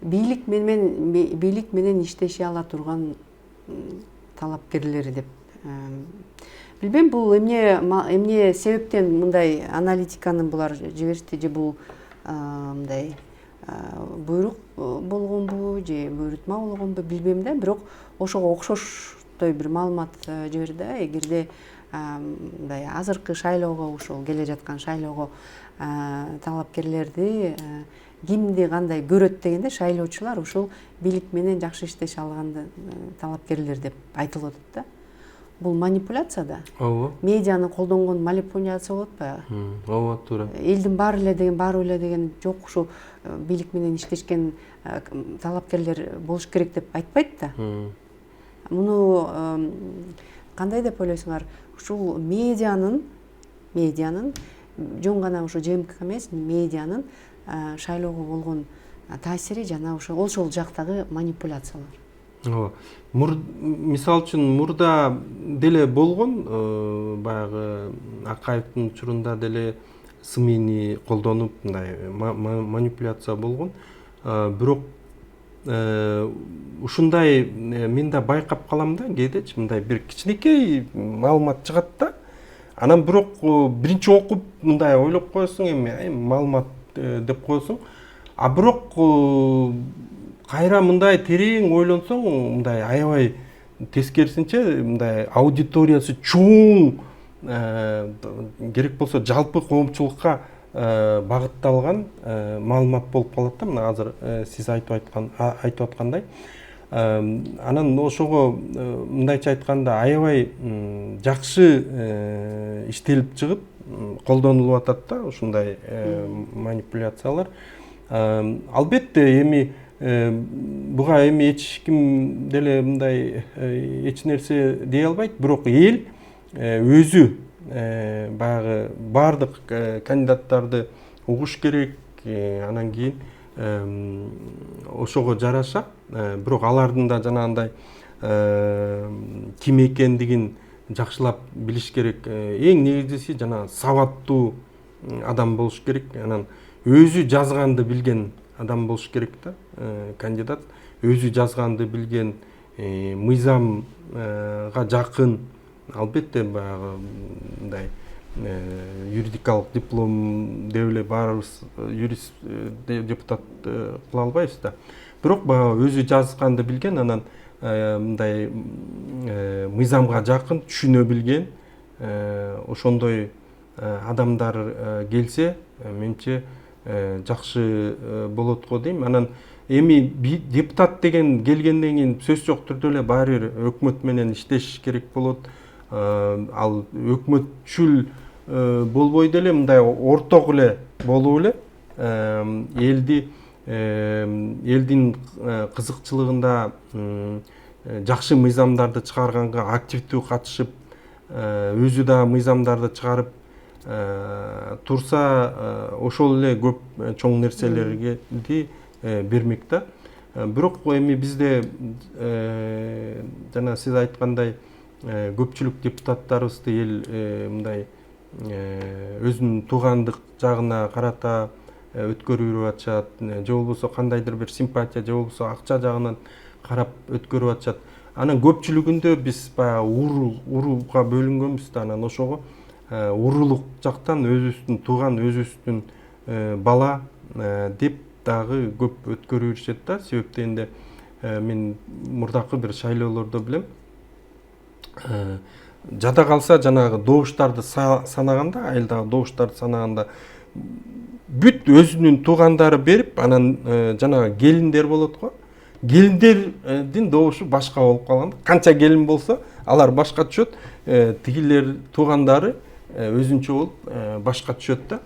Бийлик менен иштеше ала турган талапкерлер деп. Билбейм, бул эмне себептен мындай аналитиканы булар жиберишти, же бул мындай буйрук болгонбу, же буйрутма болгонбу билбейм да, бирок ошого окшоштой бир маалымат жиберди да. Эгерде мындай азыркы шайлоого, ушул келе жаткан шайлоого талапкерлерди кимди кандай көрөт дегенде, шайлоочулар ушул бийлик менен жакшы иштеше алган талапкерлер деп айтылып атат да. Бул манипуляция да. Ооба. Медианы колдонгон манипуляция болот баягы. Ооба, туура. Элдин баары эле деген жок, ушу бийлик менен иштешкен талапкерлер болуш керек деп айтпайт да. Муну кандай деп ойлойсуңар? Ушул медианын жөн гана ушу ЖМК эмес, медианын шайлоого болгон таасири жана ошол жактагы манипуляциялар. Ооба. Мисалы үчүн мурда деле болгон, баягы Акаевдин учурунда деле СМИни колдонуп мындай манипуляция болгон. Бирок ушундай мен да байкап калам да, кээдечи мындай бир кичинекей маалымат чыгат да. Анан бирок биринчи окуп мындай ойлоп коесуң, эми маалымат деп коесуң. А бирок кайра мындай терең ойлонсоң, мындай аябай тескерисинче мындай аудиториясы чоң, керек болсо жалпы коомчулукка багытталган маалымат болуп калат да. Мына азыр сиз айтып аткандай. Анан ошого мындайча айтканда аябай жакшы иштелип чыгып колдонулуп атат да ушундай манипуляциялар. Албетте эми буга эми эч ким деле мындай эч нерсе дей албайт, бирок эл өзү баягы бардык кандидаттарды угуш керек, анан кийин ошого жараша, бирок алардын да жанагындай ким экендигин жакшылап билиш керек. Эң негизгиси жана сабаттуу адам болуш керек, анан өзү жазганды билген адам болуш керек да. Кандидат өзү жазганды билген, мыйзамга жакын, албетте баягы мындай юридикалык диплом деп эле баарыбыз юрист депутат кыла албайбыз да. Бирок баягы өзү жазганды билген, анан мындай мыйзамга жакын түшүнө билген ошондой адамдар келсе, менимче жакшы болот го дейм. Анан эми депутат деген келгенден кийин сөз жок түрдө эле баары бир өкмөт менен иштеш керек болот. Ал өкмөтчүл болбой деле мындай орток эле болуп эле элди элдин кызыкчылыгында жакшы мыйзамдарды чыгарганга активдүү катышып, өзү да мыйзамдарды чыгарып турса, ошол эле көп чоң нерселерди бермек да. Бирок эми бизде жана сиз айткандай көпчүлүк депутаттарыбызды эл мындай өзүнүн туугандык жагына карата өткөрүп атышат, же болбосо кандайдыр бир симпатия, же болбосо акча жагынан карап өткөрүп атышат. Анан көпчүлүгүндө биз баягы урууга бөлүнгөнбүз да, анан ошого уруулук жактан өзүбүздүн тууган, өзүбүздүн бала деп дагы көп өткөрүп жүрүшөт да. Себеп дегенде мен мурдакы бир шайлоолордо билем, жада калса жанагы добуштарды санаганда, айылдагы добуштарды санаганда бүт өзүнүн туугандары берип, анан жанагы келиндер болот го. Келиндердин добушу башка болуп калган. Канча келин болсо, алар башка түшөт, тигилер туугандары өзүнчө болуп башка түшөт да.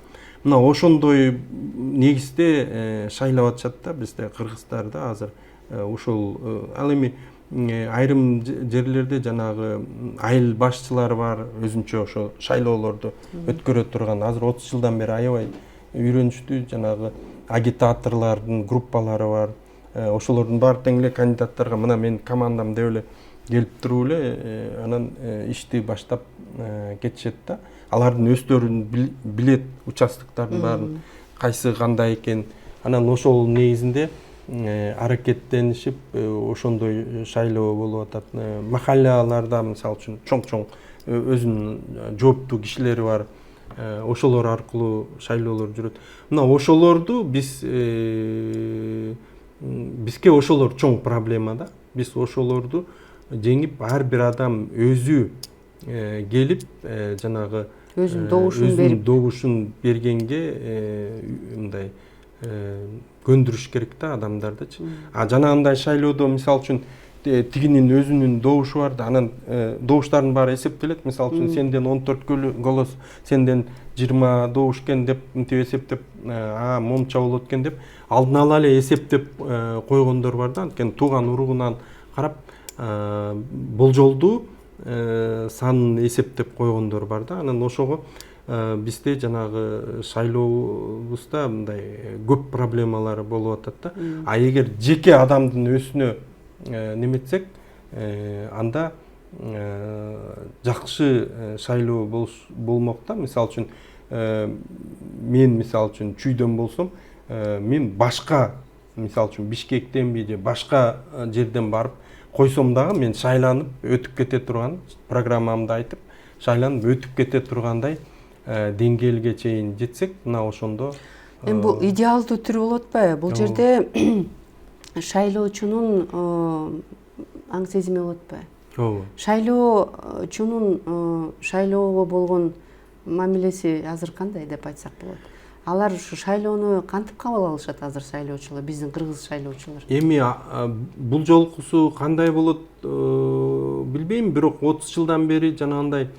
Мына ошондой негизде шайлап атышат да бизде, кыргыздарда азыр ошол. Ал эми айрым жерлерде жанагы айыл башчылары бар, өзүнчө ошо шайлоолорду өткөрө турган. Азыр 30 жылдан бери аябай үйрөнүштүү жанагы агитаторлордун группалары бар. Ошолордун баары тең эле кандидаттарга мына менин командам деп эле келип туруп эле анан ишти баштап кетишет да. Алардын өздөрүн билет, участоктордун баарын кайсы кандай экен. Анан ошол негизинде аракеттенишип ошондой шайлоо болуп атат. Махаллаларда мисалы үчүн чоң өзүнүн жооптуу кишилери бар. Ошолор аркылуу шайлоолор жүрөт. Мына ошолорду бизге ошолор чоң проблема да. Биз ошолорду жеңип, ар бир адам өзү келип жанагы өзүнүн добушун бергенге мындай көндүрүш керек да адамдардычы. Жанагындай шайлоодо мисалы үчүн тигинин өзүнүн добушу бар да, анан добуштардын баары эсептелет. Мисалы үчүн сенден 14 голос, сенден 20 добуш экен деп мынтип эсептеп, момча болот экен деп алдын ала эле эсептеп койгондор бар да. Анткени тууган уругунан карап болжолдуу санын эсептеп койгондор бар да. Анан ошого бизде жанагы шайлообузда мындай көп проблемалар болуп атат да. А эгер жеке адамдын өзүнө неметсек, анда жакшы шайлоо болмок да. Мисалы үчүн мен мисалы үчүн чүйдөн болсом, мен башка мисалы үчүн Бишкектенби же башка жерден барып койсом дагы мен шайланып өтүп кете турган, программамда айтып, шайланып өтүп кете тургандай деңгээлге чейин жетсек, мына ошондо эми бул идеалдуу түрү болот атпайбы? Бул жерде шайлоочунун аң сезими болот атпайбы? Ооба. Шайлоочунун шайлоого болгон мамилеси азыр кандай деп айтсак болот? Алар ушу шайлоону кантип кабыл алышат азыр шайлоочулар, биздин кыргыз шайлоочулар? Эми бул жолкусу кандай болот билбейм, бирок 30 жылдан бери жанагындай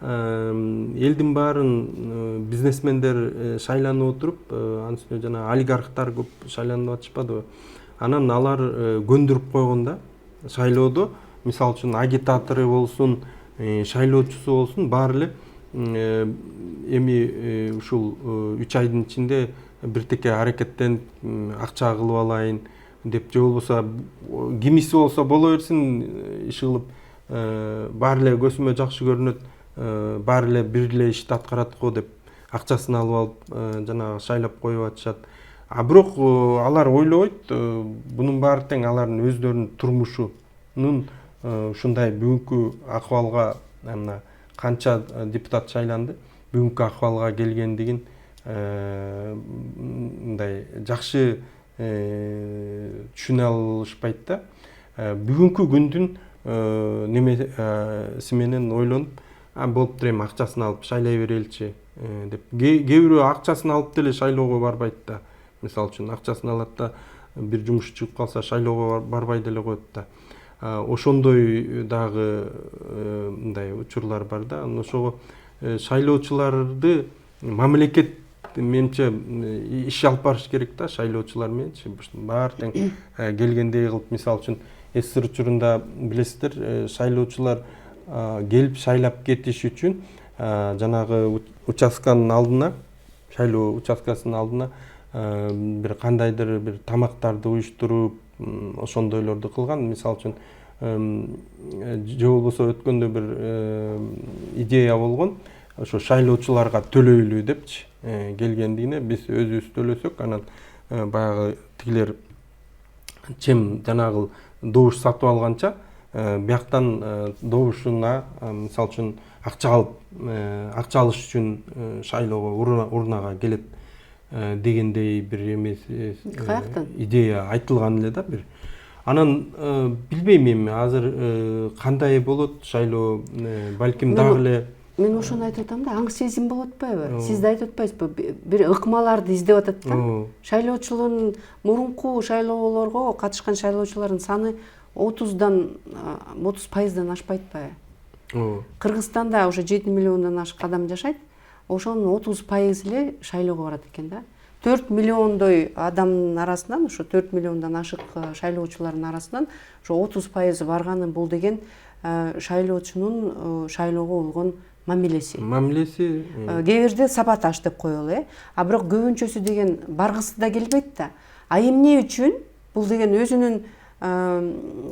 элдин баарын бизнесмендер шайланып отуруп, анын үстүнө жана олигархтар көп шайланып атышпадыбы? Анан алар көндүрүп койгон да шайлоодо, мисалы үчүн агитатору болсун, шайлоочусу болсун, баары эле эми ушул 3 айдын ичинде биртеке аракеттенип акча кылып алайын деп, же болбосо кимиси болсо боло берсин, иш кылып баары эле көзүмө жакшы көрүнөт, баары эле бир эле ишти аткарат го деп акчасын алып алып жанагы шайлап коюп атышат. Бирок алар ойлобойт, бунун баары тең алардын өздөрүнүн турмушунун ушундай бүгүнкү акыбалга, мына канча депутат шайланды, бүгүнкү акыбалга келгендигин мындай жакшы түшүнө алышпайт да. Бүгүнкү күндүн немеси менен ойлонуп, болуптур эми акчасын алып шайлай береличи деп. Кээ бирөө акчасын алып деле шайлоого барбайт да. Мисалы үчүн акчасын алат да, бир жумуш чыгып калса шайлоого барбай деле коет да. Ошондой дагы мындай учурлар бар да. Ошого шайлоочуларды мамлекет менимче иш алып барыш керек да шайлоочулар мененчи. Баары тең келгендей кылып, мисалы үчүн СССР учурунда билесиздер, шайлоочулар келип шайлап кетиш үчүн жанагы участканын алдына, шайлоо участкасынын алдына бир кандайдыр бир тамактарды уюштуруп, ошондойлорду кылган. Мисалы үчүн же болбосо өткөндө бир идея болгон, ошо шайлоочуларга төлөйлү депчи, келгендигине биз өзүбүз төлөсөк, анан баягы тигилер чем жанагы добуш сатып алганча бияктан добушуна мисалы үчүн акча алыш үчүн шайлоого урнага келет дегендей бир эмес идея айтылган эле да бир. Анан билбейм эми азыр кандай болот шайлоо, балким дагы эле. Мен ошону айтып атам да, аң сезим болуп атпайбы? Сиз да айтып атпайсызбы? Бир ыкмаларды издеп атат да. Шайлоочулун мурунку шайлоолорго катышкан шайлоочулардын саны 30% ашпайт атпайбы? Кыргызстанда уже 7 миллиондон ашык адам жашайт. Ошонун 30% эле шайлоого барат экен да. 4 миллиондой адамдын арасынан, ошо 4 миллиондон ашык шайлоочулардын арасынан ошо 30% барганы, бул деген шайлоочунун шайлоого болгон мамилеси. Кээ бирде сапаташ деп коелу, а бирок көбүнчөсү деген баргысы да келбейт да. А эмне үчүн? Бул деген өзүнүн,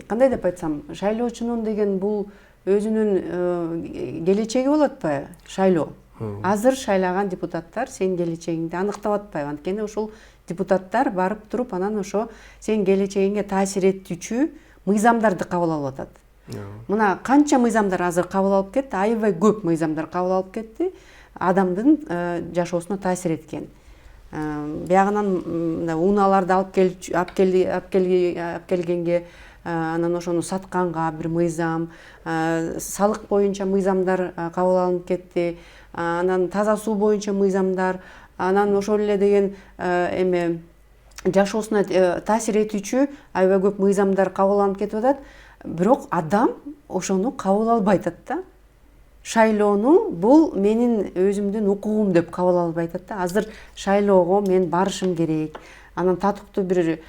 кандай деп айтсам, шайлоочунун деген бул өзүнүн келечеги болот атпайбы? Шайлоо. Азыр шайлаган депутаттар сен келечегиңди аныктап атпайбы? Анткени ошол депутаттар барып туруп, анан ошо сен келечегиңге таасир этүүчү мыйзамдарды кабыл алып атат. Мына канча мыйзамдар азыр кабыл алып кетти, аябай көп мыйзамдар кабыл алып кетти, адамдын жашоосуна таасир эткен. Биягынан унааларды алып келгенге, анан ошону сатканга бир мыйзам, салык боюнча мыйзамдар кабыл алынып кетти, анан таза суу боюнча мыйзамдар, анан ошол эле деген эме жашоосуна таасир этүүчү аябай көп мыйзамдар кабыл алынып кетип атат. Бирок адам ошону кабыл албай атат да. Шайлоону бул менин өзүмдүн укугум деп кабыл албай атат да. Азыр шайлоого мен барышым керек. Анан татыктуу бир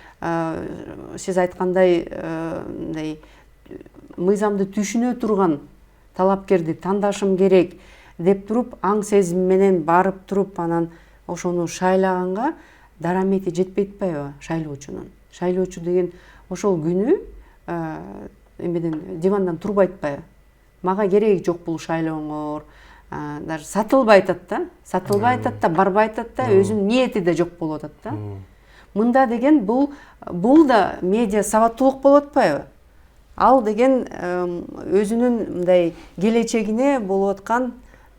сиз айткандай мындай мыйзамды түшүнө турган талапкерди тандашым керек деп туруп, аң сезим менен барып туруп, анан ошону шайлаганга дарамети жетпей атпайбы шайлоочунун? Шайлоочу деген ошол күнү эмеден дивандан турбай атпайбы? Мага кереги жок бул шайлооңор, даже сатылбай атат да, барбай атат да, өзүнүн ниети да жок болуп атат да. Мында деген бул да медиа сабаттуулук болуп атпайбы? Ал деген өзүнүн мындай келечегине болуп аткан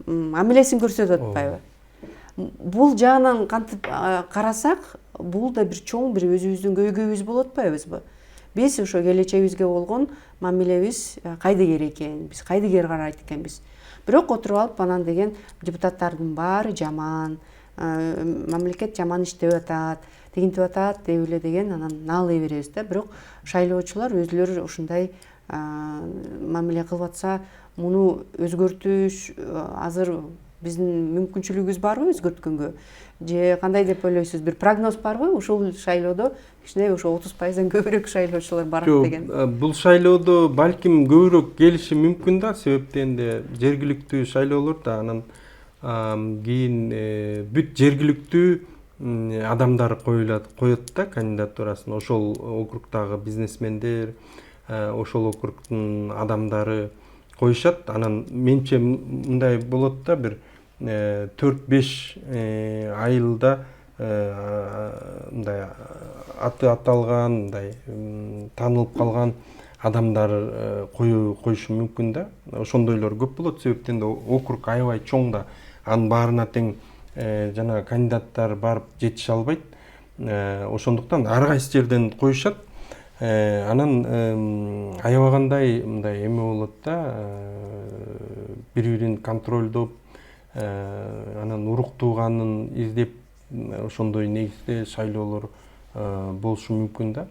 мамилесин көрсөтүп атпайбы? Бул жагынан кантип карасак, бул да бир чоң бир өзүбүздүн көйгөйүбүз болуп атпайбызбы? Биз ошо келечегибизге болгон мамилебиз кайдыгер экен, биз кайдыгер карайт экенбиз. Бирок отуруп алып, анан деген депутаттардын баары жаман, мамлекет жаман иштеп атат, тигинтип атат деп эле деген анан наалай беребиз да. Бирок шайлоочулар өзүлөрү ушундай мамиле кылып атса, муну өзгөртүш азыр биздин мүмкүнчүлүгүбүз барбы өзгөрткөнгө? Же кандай деп ойлойсуз? Бир прогноз барбы? Ушул шайлоодо кичине ошо 30%дан көбүрөөк шайлоочулар барат деген. Бул шайлоодо балким көбүрөөк келиши мүмкүн да, себептен де жергиликтүү шайлоолор да, анан кийин бүт жергиликтүү адамдар коет да кандидатурасын. Ошол округдагы бизнесмендер, ошол округдун адамдары коюшат. Анан менче мындай болот да, бир 4-5 айылда мындай аты аталган, мындай таанылып калган адамдар коюшу мүмкүн да. Ошондойлор көп болот, себептен да округ аябай чоң да. Анын баарына тең жана кандидаттар барып жетише албайт. Ошондуктан ар кайсы жерден коюшат. Анан аябагандай мындай эме болот да, бири-бирин контролдоп, анан уруктууганын издеп, ошондой негизде шайлоолор болушу мүмкүн да.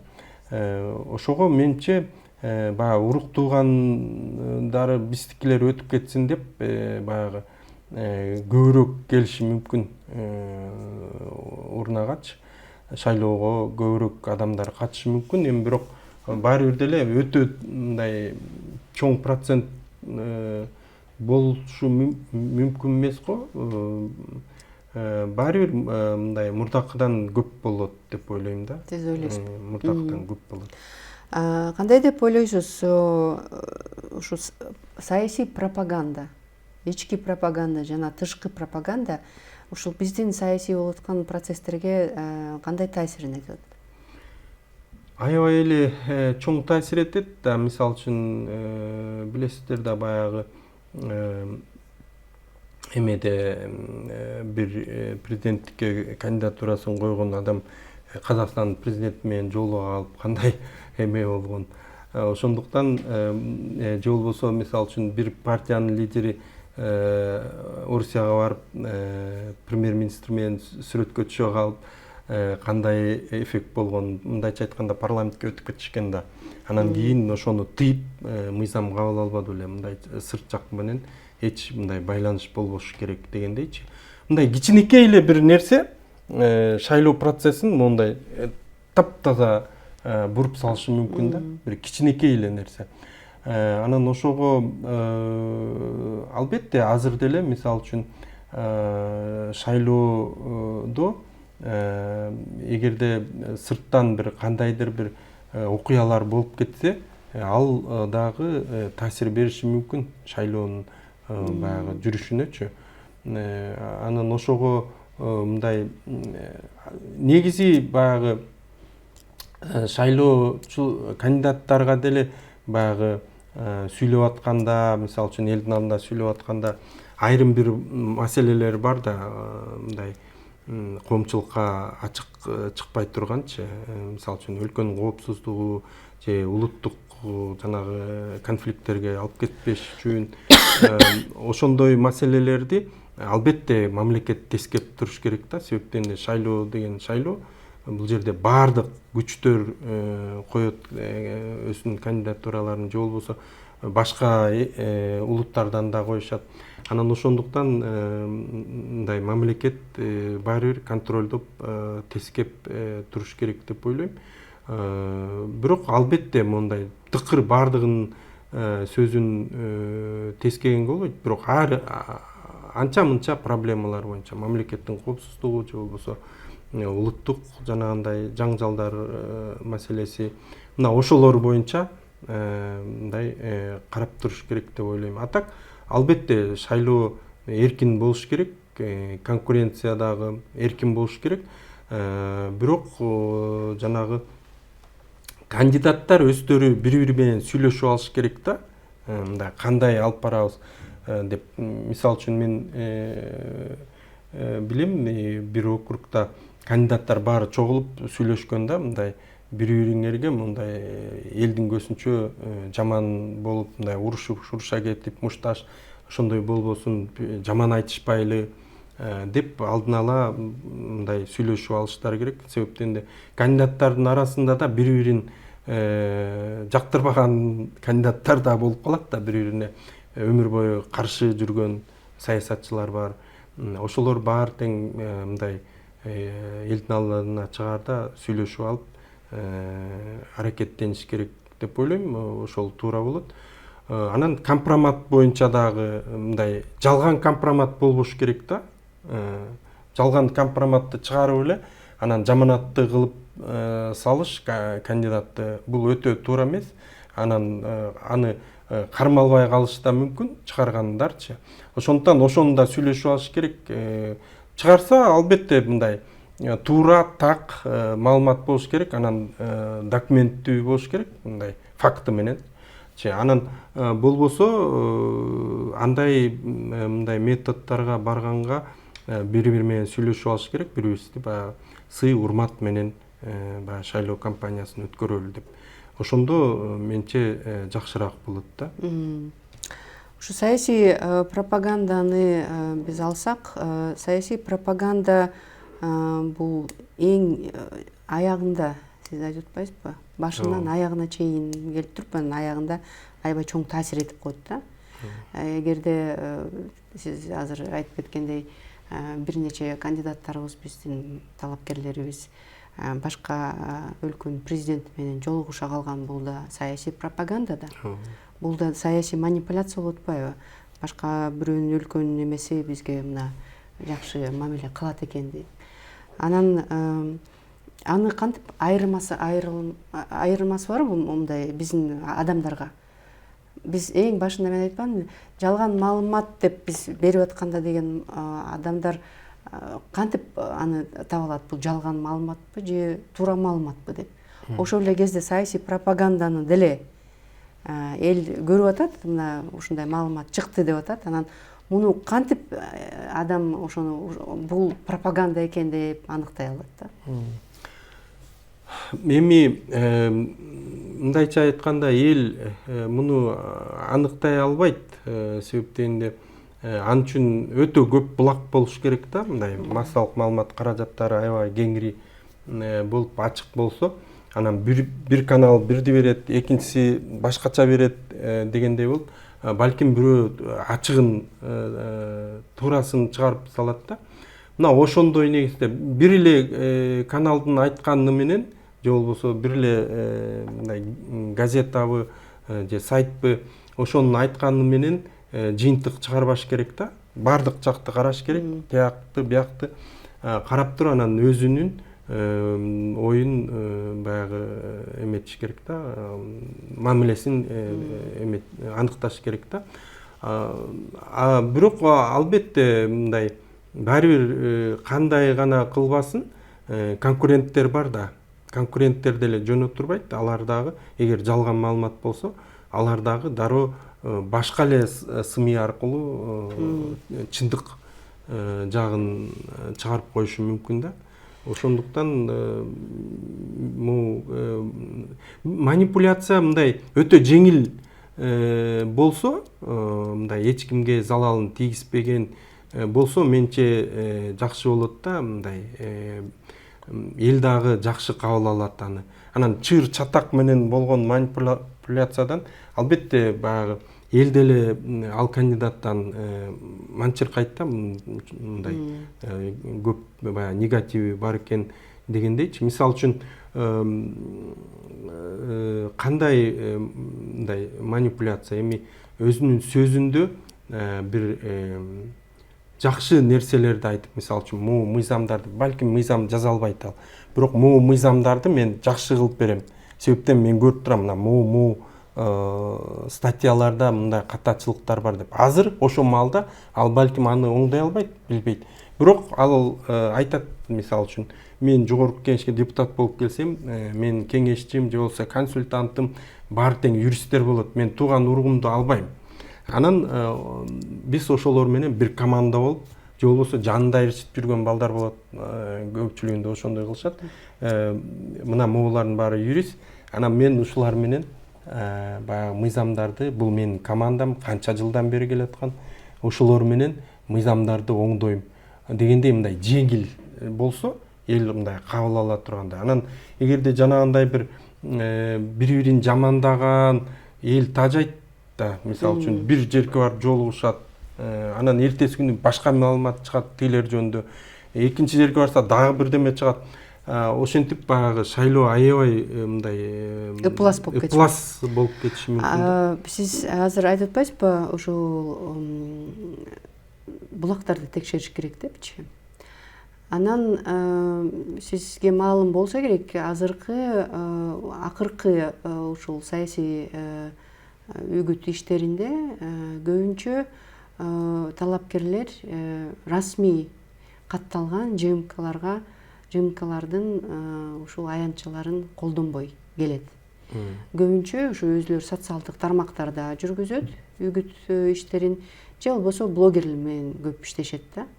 Ошого менче баягы уруктуугандары биздикилер өтүп кетсин деп баягы көбүрөөк келиши мүмкүн урнагачы шайлоого көбүрөөк адамдар катышы мүмкүн. Эми бирок баары бир деле өтө мындай чоң процент болушу мүмкүн эмес го. Баары бир мындай мурдакыдан көп болот деп ойлойм да. Сиз ойлойсузбу? Мурдакыдан көп болот. Кандай деп ойлойсуз ушу саясий пропаганда, ички пропаганда жана тышкы пропаганда ушул биздин саясий болуп аткан процесстерге кандай таасирин этип атат? Аябай эле чоң таасир этет да. Мисалы үчүн билесиздер да, баягы эмеде бир президенттикке кандидатурасын койгон адам Казакстан президенти менен жолуга калып кандай эме болгон. Ошондуктан же болбосо мисалы үчүн бир партиянын лидери Орусияга барып премьер-министр менен сүрөткө түшө калып кандай эффект болгон. Мындайча айтканда парламентке өтүп кетишкен да. Анан кийин ошону тыйып мыйзам кабыл албады эле. Мындай сырт жак менен эч мындай байланыш болбошу керек дегендейчи. Мындай кичинекей эле бир нерсе шайлоо процессин мондай таптаза буруп салышы мүмкүн да. Бир кичинекей эле нерсе. Анан ошого албетте азыр деле мисалы үчүн шайлоодо эгерде сырттан бир кандайдыр бир окуялар болуп кетсе, ал дагы таасир бериши мүмкүн шайлоонун баягы жүрүшүнөчү. Анан ошого мындай негизи баягы шайлоочу кандидаттарга деле баягы сүйлөп атканда, мисалы үчүн элдин алдында сүйлөп атканда айрым бир маселелер бар да, мындай коомчулукка ачык чыкпай турганчы. Мисалы үчүн өлкөнүн коопсуздугу же улуттук жанагы конфликттерге алып кетпеш үчүн ошондой маселелерди албетте мамлекет тескеп туруш керек да. Себептен шайлоо деген шайлоо, бул жерде баардык күчтөр коет өзүнүн кандидатураларын, же болбосо башка улуттардан да коюшат. Анан ошондуктан мындай мамлекет баары бир контролдоп тескеп туруш керек деп ойлойм. Бирок албетте мондай тыкыр баардыгынын сөзүн тескегенге болбойт. Бирок анча-мынча проблемалар боюнча мамлекеттин коопсуздугу же болбосо улуттук жанагындай жаңжалдар маселеси, мына ошолор боюнча мындай карап туруш керек деп ойлойм. А так албетте шайлоо эркин болуш керек, конкуренция дагы эркин болуш керек. Бирок жанагы кандидаттар өздөрү бири-бири менен сүйлөшүп алыш керек да. Мындай кандай алып барабыз деп. Мисалы үчүн мен билем, бир округда кандидаттар баары чогулуп сүйлөшкөн да, мындай бири-бириңерге мындай элдин көзүнчө жаман болуп, мындай уруша кетип, мушташ ошондой болбосун, жаман айтышпайлы деп алдын ала мындай сүйлөшүп алыштары керек. Себептен кандидаттардын арасында да бири-бирин жактырбаган кандидаттар да болуп калат да, бири-бирине өмүр бою каршы жүргөн саясатчылар бар. Ошолор баары тең мындай элдин алдына чыгаарда сүйлөшүп алып аракеттениш керек деп ойлойм. Ошол туура болот. Анан компромат боюнча дагы мындай жалган компромат болбош керек да. Жалган компроматты чыгарып эле анан жаманатты кылып салыш кандидатты, бул өтө туура эмес. Анан аны кармалбай калышы да мүмкүн чыгаргандарчы. Ошондуктан ошону да сүйлөшүп алыш керек. Чыгарса албетте мындай туура, так маалымат болуш керек. Анан документтүү болуш керек, мындай факты менен. Анан болбосо андай мындай методдорго барганга бири-бири менен сүйлөшүп алыш керек. Бири-бирибизди баягы сый урмат менен баягы шайлоо кампаниясын өткөрөлү деп. Ошондо менче жакшыраак болот да. Ушу саясий пропаганданы биз алсак, саясий пропаганда бул эң аягында, сиз айтып атпайсызбы? Башынан аягына чейин келип туруп, анан аягында аябай чоң таасир этип коет да. Эгерде сиз азыр айтып кеткендей бир нече кандидаттарыбыз, биздин талапкерлерибиз башка өлкөнүн президенти менен жолугуша калган. Бул да саясий пропаганда да. Бул да саясий манипуляция болуп атпайбы? Башка бирөөнүн өлкөнүн эмеси бизге мына жакшы мамиле кылат экен дейт. Анан аны кантип айырмасы барбы мындай биздин адамдарга? Биз эң башында мен айтпадымбы, жалган маалымат деп биз берип атканда деген адамдар кантип аны таба алат? Бул жалган маалыматпы же туура маалыматпы деп. Ошол эле кезде саясий пропаганданы деле эл көрүп атат, мына ушундай маалымат чыкты деп атат. Анан муну кантип адам ошону бул пропаганда экен деп аныктай алат да? Эми мындайча айтканда эл муну аныктай албайт. Себептен ал үчүн өтө көп булак болуш керек да. Мындай массалык маалымат каражаттары аябай кеңири болуп ачык болсо, анан бир канал бирди берет, экинчиси башкача берет дегендей болуп, балким бирөө ачыгын туурасын чыгарып салат да. Мына ошондой негизде бир эле каналдын айтканы менен же болбосо бир эле мындай газетабы же сайтпы ошонун айтканы менен жыйынтык чыгарбаш керек да. Бардык жакты караш керек, тиякты, биякты карап туруп анан өзүнүн оюн баягы эметиш керек да, мамилесин аныкташ керек да. Бирок албетте мындай баары бир кандай гана кылбасын конкуренттер бар да. Конкуренттер деле жөн отурбайт. Алар дагы эгер жалган маалымат болсо, алар дагы дароо башка эле СМИ аркылуу чындык жагын чыгарып коюшу мүмкүн да. Ошондуктан манипуляция мындай өтө жеңил болсо, мындай эч кимге залалын тийгизбеген болсо, менче жакшы болот да. Мындай эл дагы жакшы кабыл алат аны. Анан чыр чатак менен болгон манипуляциядан албетте баягы эл деле ал кандидаттан манчыркайт да, мындай көп баягы негативи бар экен дегендейчи. Мисалы үчүн кандай мындай манипуляция, эми өзүнүн сөзүндө бир жакшы нерселерди айтып, мисалы үчүн могу мыйзамдарды, балким мыйзам жаза албайт ал, бирок могу мыйзамдарды мен жакшы кылып берем. Себептен мен көрүп турам, мына могу статьяларда мындай катачылыктар бар деп. Азыр ошол маалда ал балким аны оңдой албайт, билбейт. Бирок ал айтат, мисалы үчүн, мен жогорку кеңешке депутат болуп келсем, мен кеңешчим же болбосо консультантым баары тең юристтер болот. Мен тууган уругумду албайм. Анан биз ошолор менен бир команда болуп, же болбосо жанында ээрчитип жүргөн балдар болот. Көпчүлүгүндө ошондой кылышат. Мына могулардын баары юрист. Анан мен ушулар менен баягы мыйзамдарды, бул менин командам канча жылдан бери келаткан, ошолор менен мыйзамдарды оңдойм дегендей мындай жеңил болсо, эл мындай кабыл ала турганда. Анан эгерде жанагындай бири-бирин жамандаган эл тажайт да. Мисалы үчүн бир жерге барып жолугушат, анан эртеси күнү башка маалымат чыгат тилер жөнүндө. Экинчи жерге барса дагы бирдеме чыгат. Ошентип баягы шайлоо аябай мындай ыплас болуп кетиши мүмкүн. Сиз азыр айтып атпайсызбы, ушул булактарды текшериш керек депчи. Анан сизге маалым болсо керек, акыркы ушул саясий үгүт иштеринде көбүнчө талапкерлер расмий катталган ЖМКлардын ушул аянтчаларын колдонбой келет. Көбүнчө ушу өзүлөр социалдык тармактарда жүргүзөт үгүт иштерин, же болбосо блогерлер менен көп иштешет да.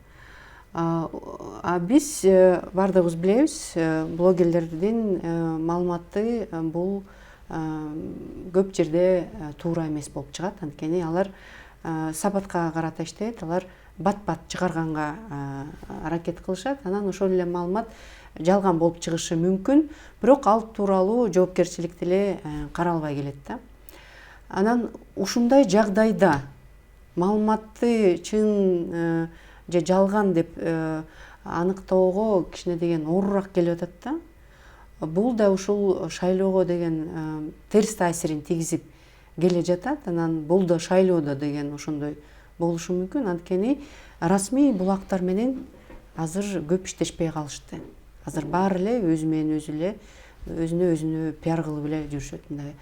Биз бардыгыбыз билебиз, блогерлердин маалыматы бул көп жерде туура эмес болуп чыгат. Анткени алар сапатка карата иштейт, алар бат-бат чыгарганга аракет кылышат. Анан ошол эле маалымат жалган болуп чыгышы мүмкүн, бирок ал тууралуу жоопкерчилик деле каралбай келет да. Анан ушундай жагдайда маалыматты чын же жалган деп аныктоого кичине деген оорураак келип атат да. Бул да ушул шайлоого деген терс таасирин тийгизип келе жатат. Анан бул да шайлоодо деген ошондой болушу мүмкүн. Анткени расмий булактар менен азыр көп иштешпей калышты. Азыр баары эле өзү менен өзү эле өзүнө пиар кылып эле жүрүшөт. Мындай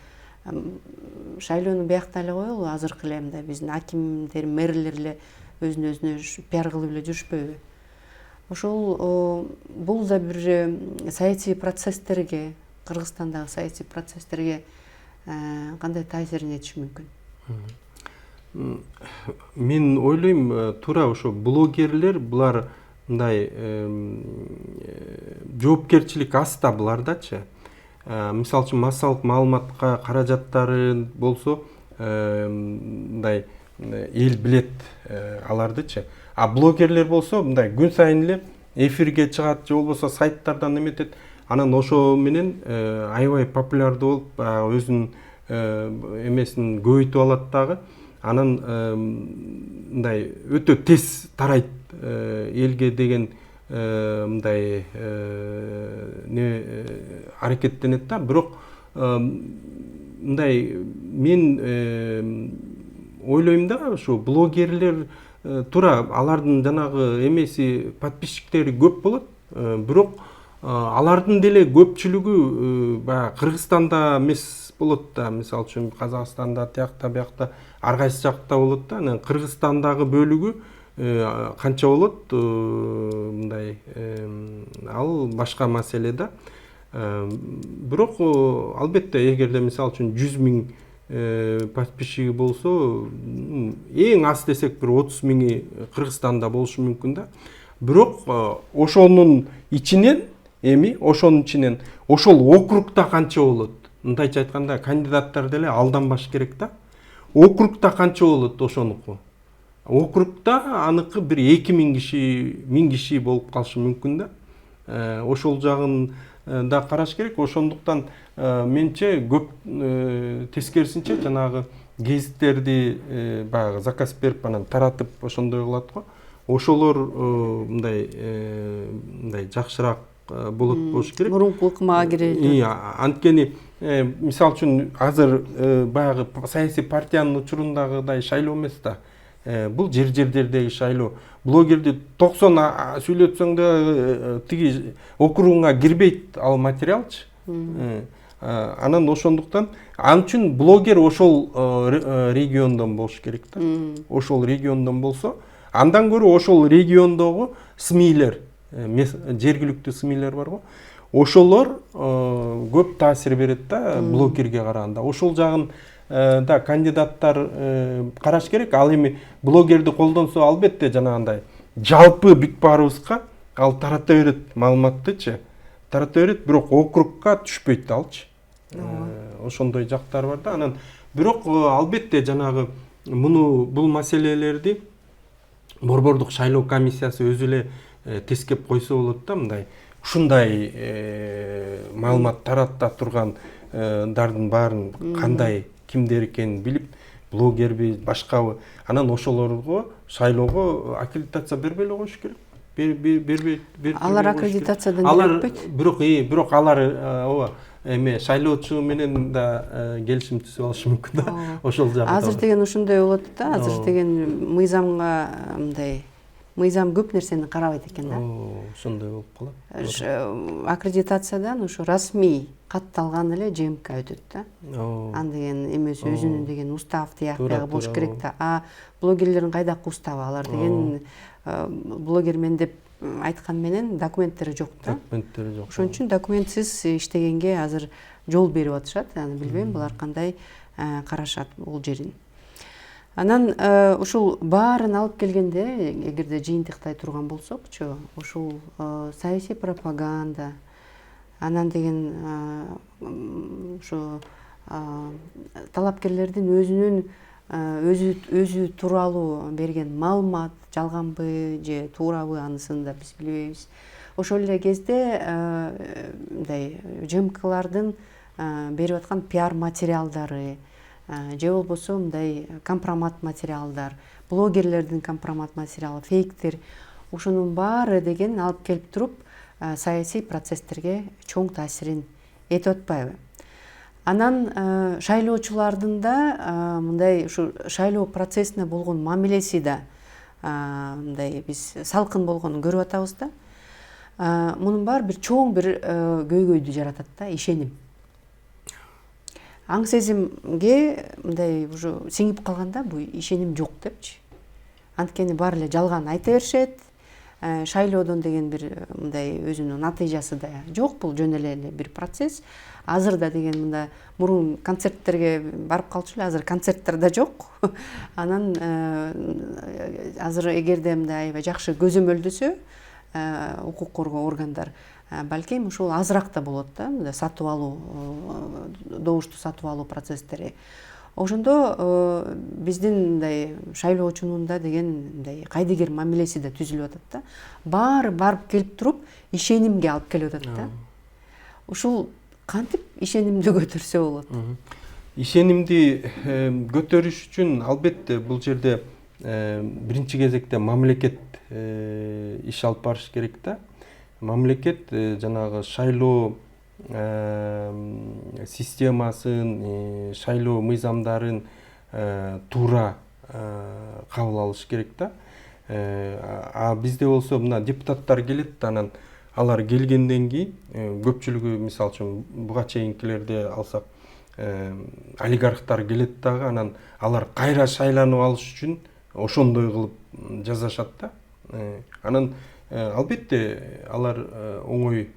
шайлоону биякта эле коелу, азыркы эле мындай биздин акимдер, мэрлер эле өзүнө пиар кылып эле жүрүшпөйбү? Ошол бул да бир саясий процесстерге, Кыргызстандагы саясий процесстерге кандай таасирин этиши мүмкүн? Мен ойлойм, туура ошо блогерлер булар мындай жоопкерчилик аста булардачы. Мисалы үчүн массалык маалыматка каражаттары болсо мындай эл билет алардычы. А блогерлер болсо мындай күн сайын эле эфирге чыгат же болбосо сайттардан эметет. Анан ошо менен аябай популярдуу болуп, өзүнүн эмесин көбөйтүп алат дагы. Анан мындай өтө тез тарайт элге деген мындай не аракеттенет да. Бирок мындай мен ойлойм да, ушу блогерлер туура алардын жанагы эмеси подписчиктери көп болот, бирок алардын деле көпчүлүгү баягы Кыргызстанда эмес болот да. Мисалы үчүн Казакстанда, тиякта биякта ар кайсы жакта болот да. Анан Кыргызстандагы бөлүгү канча болот, мындай ал башка маселе да. Бирок албетте эгерде мисалы үчүн 100 000 подписчиги болсо, эң аз десек бир 30 000 Кыргызстанда болушу мүмкүн да. Бирок ошонун ичинен ошол округда канча болот? Мындайча айтканда, кандидаттар деле алданбаш керек да. Округда канча болот ошонуку? Округда аныкы бир 2000 киши, 1000 киши болуп калышы мүмкүн да. Ошол жагын да караш керек. Ошондуктан менче көп тескерисинче жанагы гезиттерди баягы заказ берип анан таратып ошондой кылат го. Ошолор мындай жакшыраак болот болуш керек. Мурунку ыкмага кирет. Анткени мисалы үчүн азыр баягы саясий партиянын учурундагыдай шайлоо эмес да. Бул жерлердеги шайлоо. Блогерди 90 сүйлөтсөң да тиги округуңа кирбейт ал материалчы. Анан ошондуктан ал үчүн блогер ошол региондон болуш керек да. Ошол региондон болсо, андан көрө ошол региондогу СМИлер, жергиликтүү СМИлер бар го. Ошолор көп таасир берет да блогерге караганда. Ошол жагын да кандидаттар караш керек. Ал эми блогерди колдонсо, албетте жанагындай жалпы бүт баарыбызга ал тарата берет маалыматтычы. Тарата берет, бирок округга түшпөйт алчы. Ошондой жактар бар да. Анан бирок албетте жанагы бул маселелерди борбордук шайлоо комиссиясы өзү эле тескеп койсо болот да. Мындай ушундай маалымат тарата тургандардын баарын кандай кимдер экенин билип, блогерби, башкабы, анан ошолорго шайлоого аккредитация бербей эле коюш керек. Бербей. Алар аккредитациядан бербейт. Бирок алар ооба шайлоочу менен да келишим түзүп алышы мүмкүн да. Ошол жагы. Азыр деген ошондой болот да. Азыр деген мыйзамга мыйзам көп нерсени карабайт экен да. Ошондой болуп калат. Аккредитациядан ошо расмий катталган эле ЖМК өтөт да. Ан деген эмес өзүнүн деген устав тиякты болуш керек да. А блогерлердин кайдакы уставы? Алар деген блогер мен деп айткан менен документтери жок да. Документтери жок. Ошон үчүн документсиз иштегенге азыр жол берип атышат. Аны билбейм, булар кандай карашат бул жерин. Анан ушул баарын алып келгенде, эгерде жыйынтыктай турган болсокчу, ушул саясий пропаганда, анан деген ушу талапкерлердин өзү тууралуу берген маалымат жалганбы же туурабы, анысын да биз билбейбиз. Ошол эле кезде мындай ЖМКлардын берип аткан пиар материалдары же болбосо мындай компромат материалдар, блогерлердин компромат материалы, фейктер, ушунун баары деген алып келип туруп саясий процесстерге чоң таасирин этип атпайбы? Анан шайлоочулардын да мындай ушу шайлоо процессине болгон мамилеси да мындай биз салкын болгонун көрүп атабыз да. Мунун баары бир чоң бир көйгөйдү жаратат да, ишеним. Аң сезимге мындай уже сиңип калганда бул ишеним жок депчи. Анткени баары эле жалган айта беришет. Шайлоодон деген бир мындай өзүнүн натыйжасы да жок, бул жөн эле бир процесс. Азыр да деген мында мурун концерттерге барып калчу эле, азыр концерттер да жок. Анан азыр эгерде мындай аябай жакшы көзөмөлдөсө укук коргоо органдар, балким ушул азыраак да болот да, мындай сатып алуу, добушту сатып алуу процесстери. Ошондо биздин мындай шайлоочунун да деген мындай кайдыгер мамилеси да түзүлүп атат да. Баары барып келип туруп ишенимге алып келип атат да. Ушул кантип ишенимди көтөрсө болот? Ишенимди көтөрүш үчүн албетте бул жерде биринчи кезекте мамлекет иш алып барыш керек да. Мамлекет жанагы шайлоо системасын, шайлоо мыйзамдарын туура кабыл алыш керек да. А бизде болсо мына депутаттар келет, анан алар келгенден кийин көпчүлүгү, мисалы үчүн буга чейинкилерде алсак, олигархтар келет дагы, анан алар кайра шайланып алыш үчүн ошондой кылып жасашат да. Анан албетте алар оңой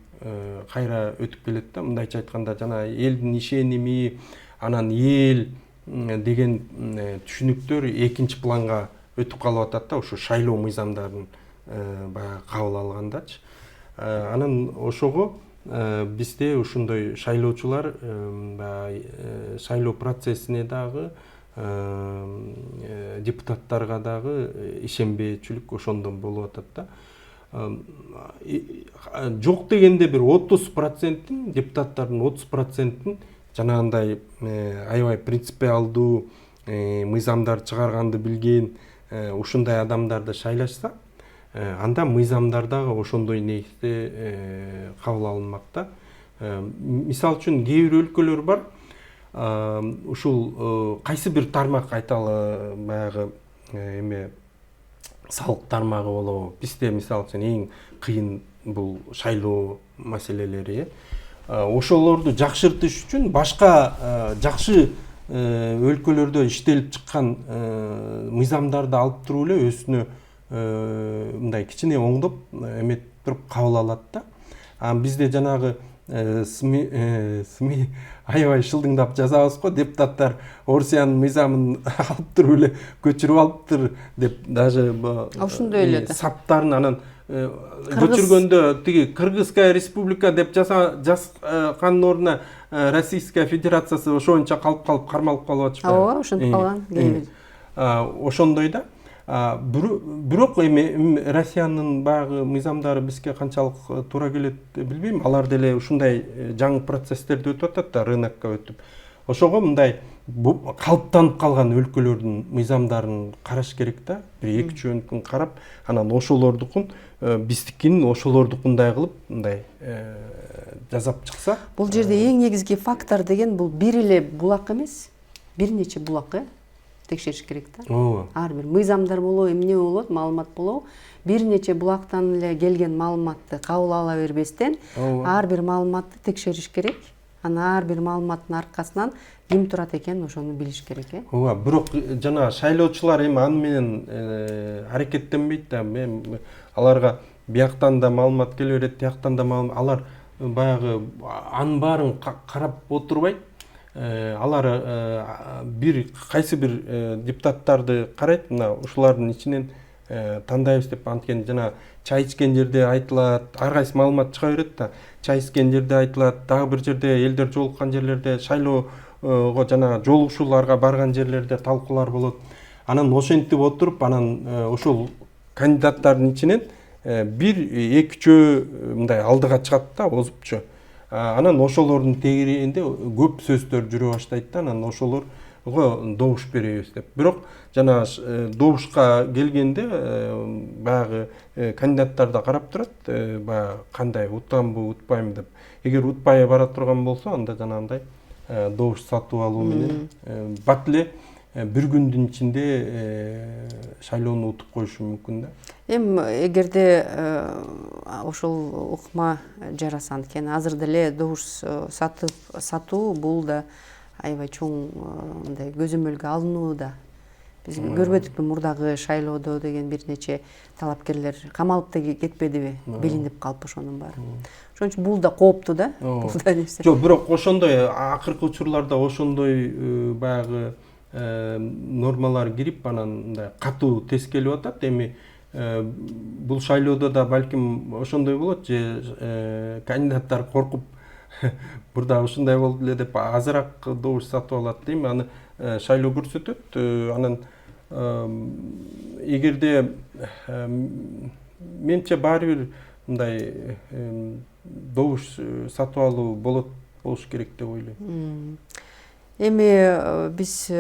кайра өтүп келет да. Мындайча айтканда жана элдин ишеними, анан эл деген түшүнүктөр экинчи планга өтүп калып атат да, ушу шайлоо мыйзамдарын баягы кабыл алгандачы. Анан ошого бизде ушундай шайлоочулар шайлоо процессине дагы, депутаттарга дагы ишенбейчүлүк ошондон болуп атат да. Жок дегенде бир 30%, депутаттардын 30% жанагындай аябай принципиалдуу мыйзамдар чыгарганды билген ушундай адамдарды шайлашса, анда мыйзамдар дагы ошондой негизде кабыл алынмак да. Мисалы үчүн кээ бир өлкөлөр бар, ушул кайсы бир тармак, айталы баягы эме салык тармагы болобу. Бизде мисалы үчүн эң кыйын бул шайлоо маселелери. Ошолорду жакшыртыш үчүн башка жакшы өлкөлөрдө иштелип чыккан мыйзамдарды алып туруп эле өзүнө мындай кичине оңдоп эметип туруп кабыл алат да. Бизде жанагы СМИ аябай шылдыңдап жазабыз го, депутаттар Орусиянын мыйзамын алып туруп эле көчүрүп алыптыр деп, даже ошондой эле да. Саптарын анан көчүргөндө тиги Кыргызская республика деп жазганын ордуна Российская Федерациясы ошончо калып кармалып калып атышпайбы? Ооба, ошентип калган. Ошондой да. Бирок эми Россиянын баягы мыйзамдары бизге канчалык туура келет билбейм. Алар деле ушундай жаңы процесстерди өтүп атат да, рынокко өтүп. Ошого мындай калыптанып калган өлкөлөрдүн мыйзамдарын караш керек да. Бир эки жөнүкүн карап, анан ошолордукун биздикин ошолордукундай кылып мындай жасап чыкса. Бул жерде эң негизги фактор деген бул бир эле булак эмес, бир нече булак текшериш керек да. Ооба. Ар бир мыйзамдар болобу, эмне болот, маалымат болобу, бир нече булактан эле келген маалыматты кабыл ала бербестен, ар бир маалыматты текшериш керек. Ана ар бир маалыматтын аркасынан ким турат экен ошону билиш керек. Ооба, бирок жана шайлоочулар эми аны менен аракеттенбейт да. Мен аларга бияктан да маалымат келе берет, тияктан да маалымат. Алар баягы анын баарын карап отурбайт. Алар кайсы бир депутаттарды карайт, мына ушулардын ичинен тандайбыз деп, анткени жана чай ичкен жерде айтылат, ар кайсы маалымат чыга берет да. Чай ичкен жерде айтылат, дагы бир жерде элдер жолуккан жерлерде, шайлоого жана жолугушууларга барган жерлерде талкуулар болот. Анан ошентип отуруп, анан ошол кандидаттардын ичинен бир экичөө мындай алдыга чыгат да, озупчу. Анан ошолордун тегерегинде көп сөздөр жүрө баштайт да, анан ошолор добуш беребиз деп. Бирок жанагы добушка келгенде баягы кандидаттарды карап турат, баягы кандай утамбы, утпайбы деп. Эгер утпай бара турган болсо, анда жанагындай добуш сатып алуу менен бат эле бир күндүн ичинде шайлоону утуп коюшу мүмкүн да. Эми эгерде ошол ыкма жараса, анткени азыр деле добуш сатуу бул да аябай чоң мындай көзөмөлгө алынуу да. Биз көрбөдүкпү мурдагы шайлоодо деген бир нече талапкерлер камалып да кетпедиби, билинип калып ошонун баары. Ошон үчүн бул да кооптуу да. Бул да нерсе. Жок, бирок ошондой акыркы учурларда ошондой баягы нормалар кирип, анан мындай катуу тескелип атат. Эми бул шайлоодо да балким ошондой болот же кандидаттар коркуп мурда ушундай болду эле деп азыраак добуш сатып алат дейм. Аны шайлоо көрсөтөт. Анан эгерде менимче баары бир мындай добуш сатып алуу болуш керек деп ойлойм. Эми биз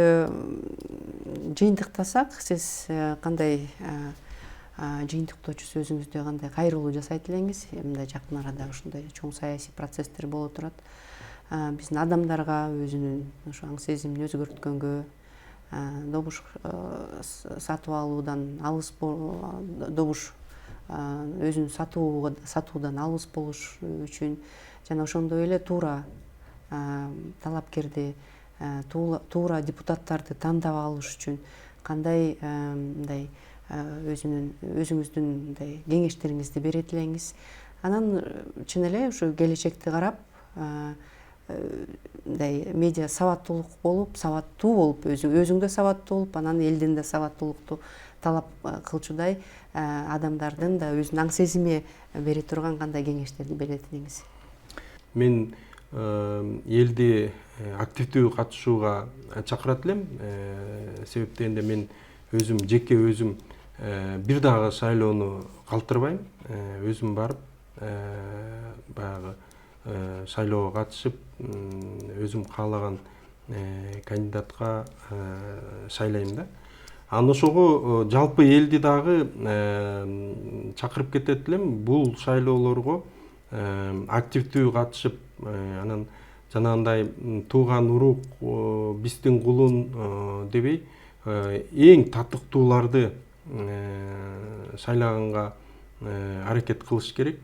жыйынтыктасак, сиз кандай жыйынтыктоочусу, өзүңүздө кандай кайрылуу жасайт элеңиз? Мындай жакын арада ушундай чоң саясий процесстер боло турат. Биздин адамдарга өзүнүн ошо аң сезимин өзгөрткөнгө, добуш сатып алуудан алыс, добуш өзүн сатуудан алыс болуш үчүн жана ошондой эле туура талапкерди, туура депутаттарды тандап алыш үчүн кандай мындай өзүңүздүн мындай кеңештериңизди берет элеңиз? Анан чын эле ушу келечекти карап мындай медиа сабаттуу болуп, өзүң да сабаттуу болуп, анан элдин да сабаттуулукту талап кылчудай адамдардын да өзүнүн аң сезимине бере турган кандай кеңештерди берет элеңиз? Мен элди активдүү катышууга чакырат элем. Себеп дегенде мен жеке өзүм бир дагы шайлоону калтырбайм. Өзүм барып баягы шайлоого катышып, өзүм каалаган кандидатка шайлайм да. Анан ошого жалпы элди дагы чакырып кетет элем. Бул шайлоолорго активдүү катышып, анан жанагындай тууган урук, биздин кулун дебей, эң татыктууларды шайлаганга аракет кылыш керек.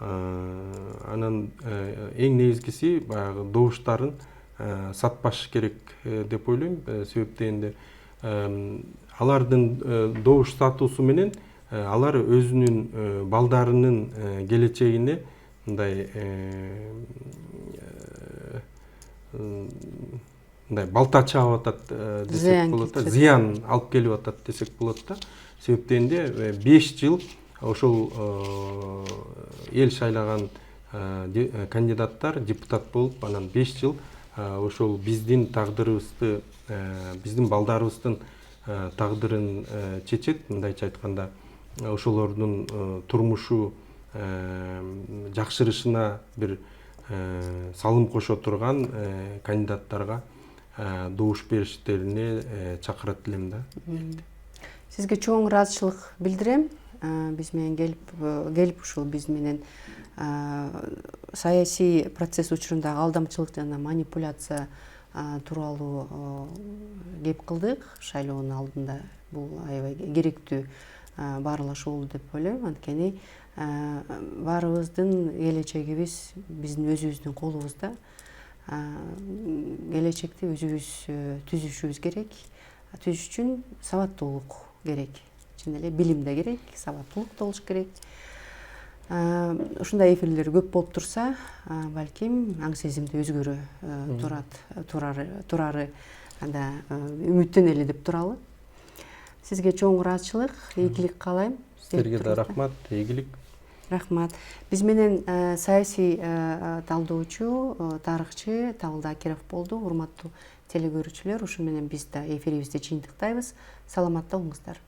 Анан эң негизгиси баягы добуштарын сатпаш керек деп ойлойм. Себеп дегенде алардын добуш сатуусу менен алар өзүнүн балдарынын келечегине мындай балта чаап атат десек болот да, зыян алып келип атат десек болот да. Себеп дегенде 5 жыл ошол эл шайлаган кандидаттар депутат болуп, анан 5 жыл ошол биздин тагдырыбызды, биздин балдарыбыздын тагдырын чечет. Мындайча айтканда, ошолордун турмушу жакшырышына бир салым кошо турган кандидаттарга добуш бериштерине чакырат элем да. Сизге чоң ыраазычылык билдирем. Биз менен келип ушул биз менен саясий процесс учурундагы алдамчылык жана манипуляция тууралуу кеп кылдык. Шайлоонун алдында бул аябай керектүү баарлашуу болду деп ойлойм. Анткени баарыбыздын келечегибиз биздин өзүбүздүн колубузда. Келечекти өзүбүз түзүшүбүз керек. Түзүш үчүн сабаттуулук керек. Чын эле билим да керек, сабаттуулук да болуш керек. Ушундай эфирлер көп болуп турса, балким аң сезимди өзгөрө турары да үмүттөн эле деп туралы. Сизге чоң ыраазычылык, ийгилик каалайм. Силерге да рахмат, ийгилик. Рахмат. Биз менен саясий талдоочу, тарыхчы Табылды Акиров болду. Урматтуу телекөрүүчүлөр, ушу менен биз да эфирибизди жыйынтыктайбыз. Саламатта болуңуздар.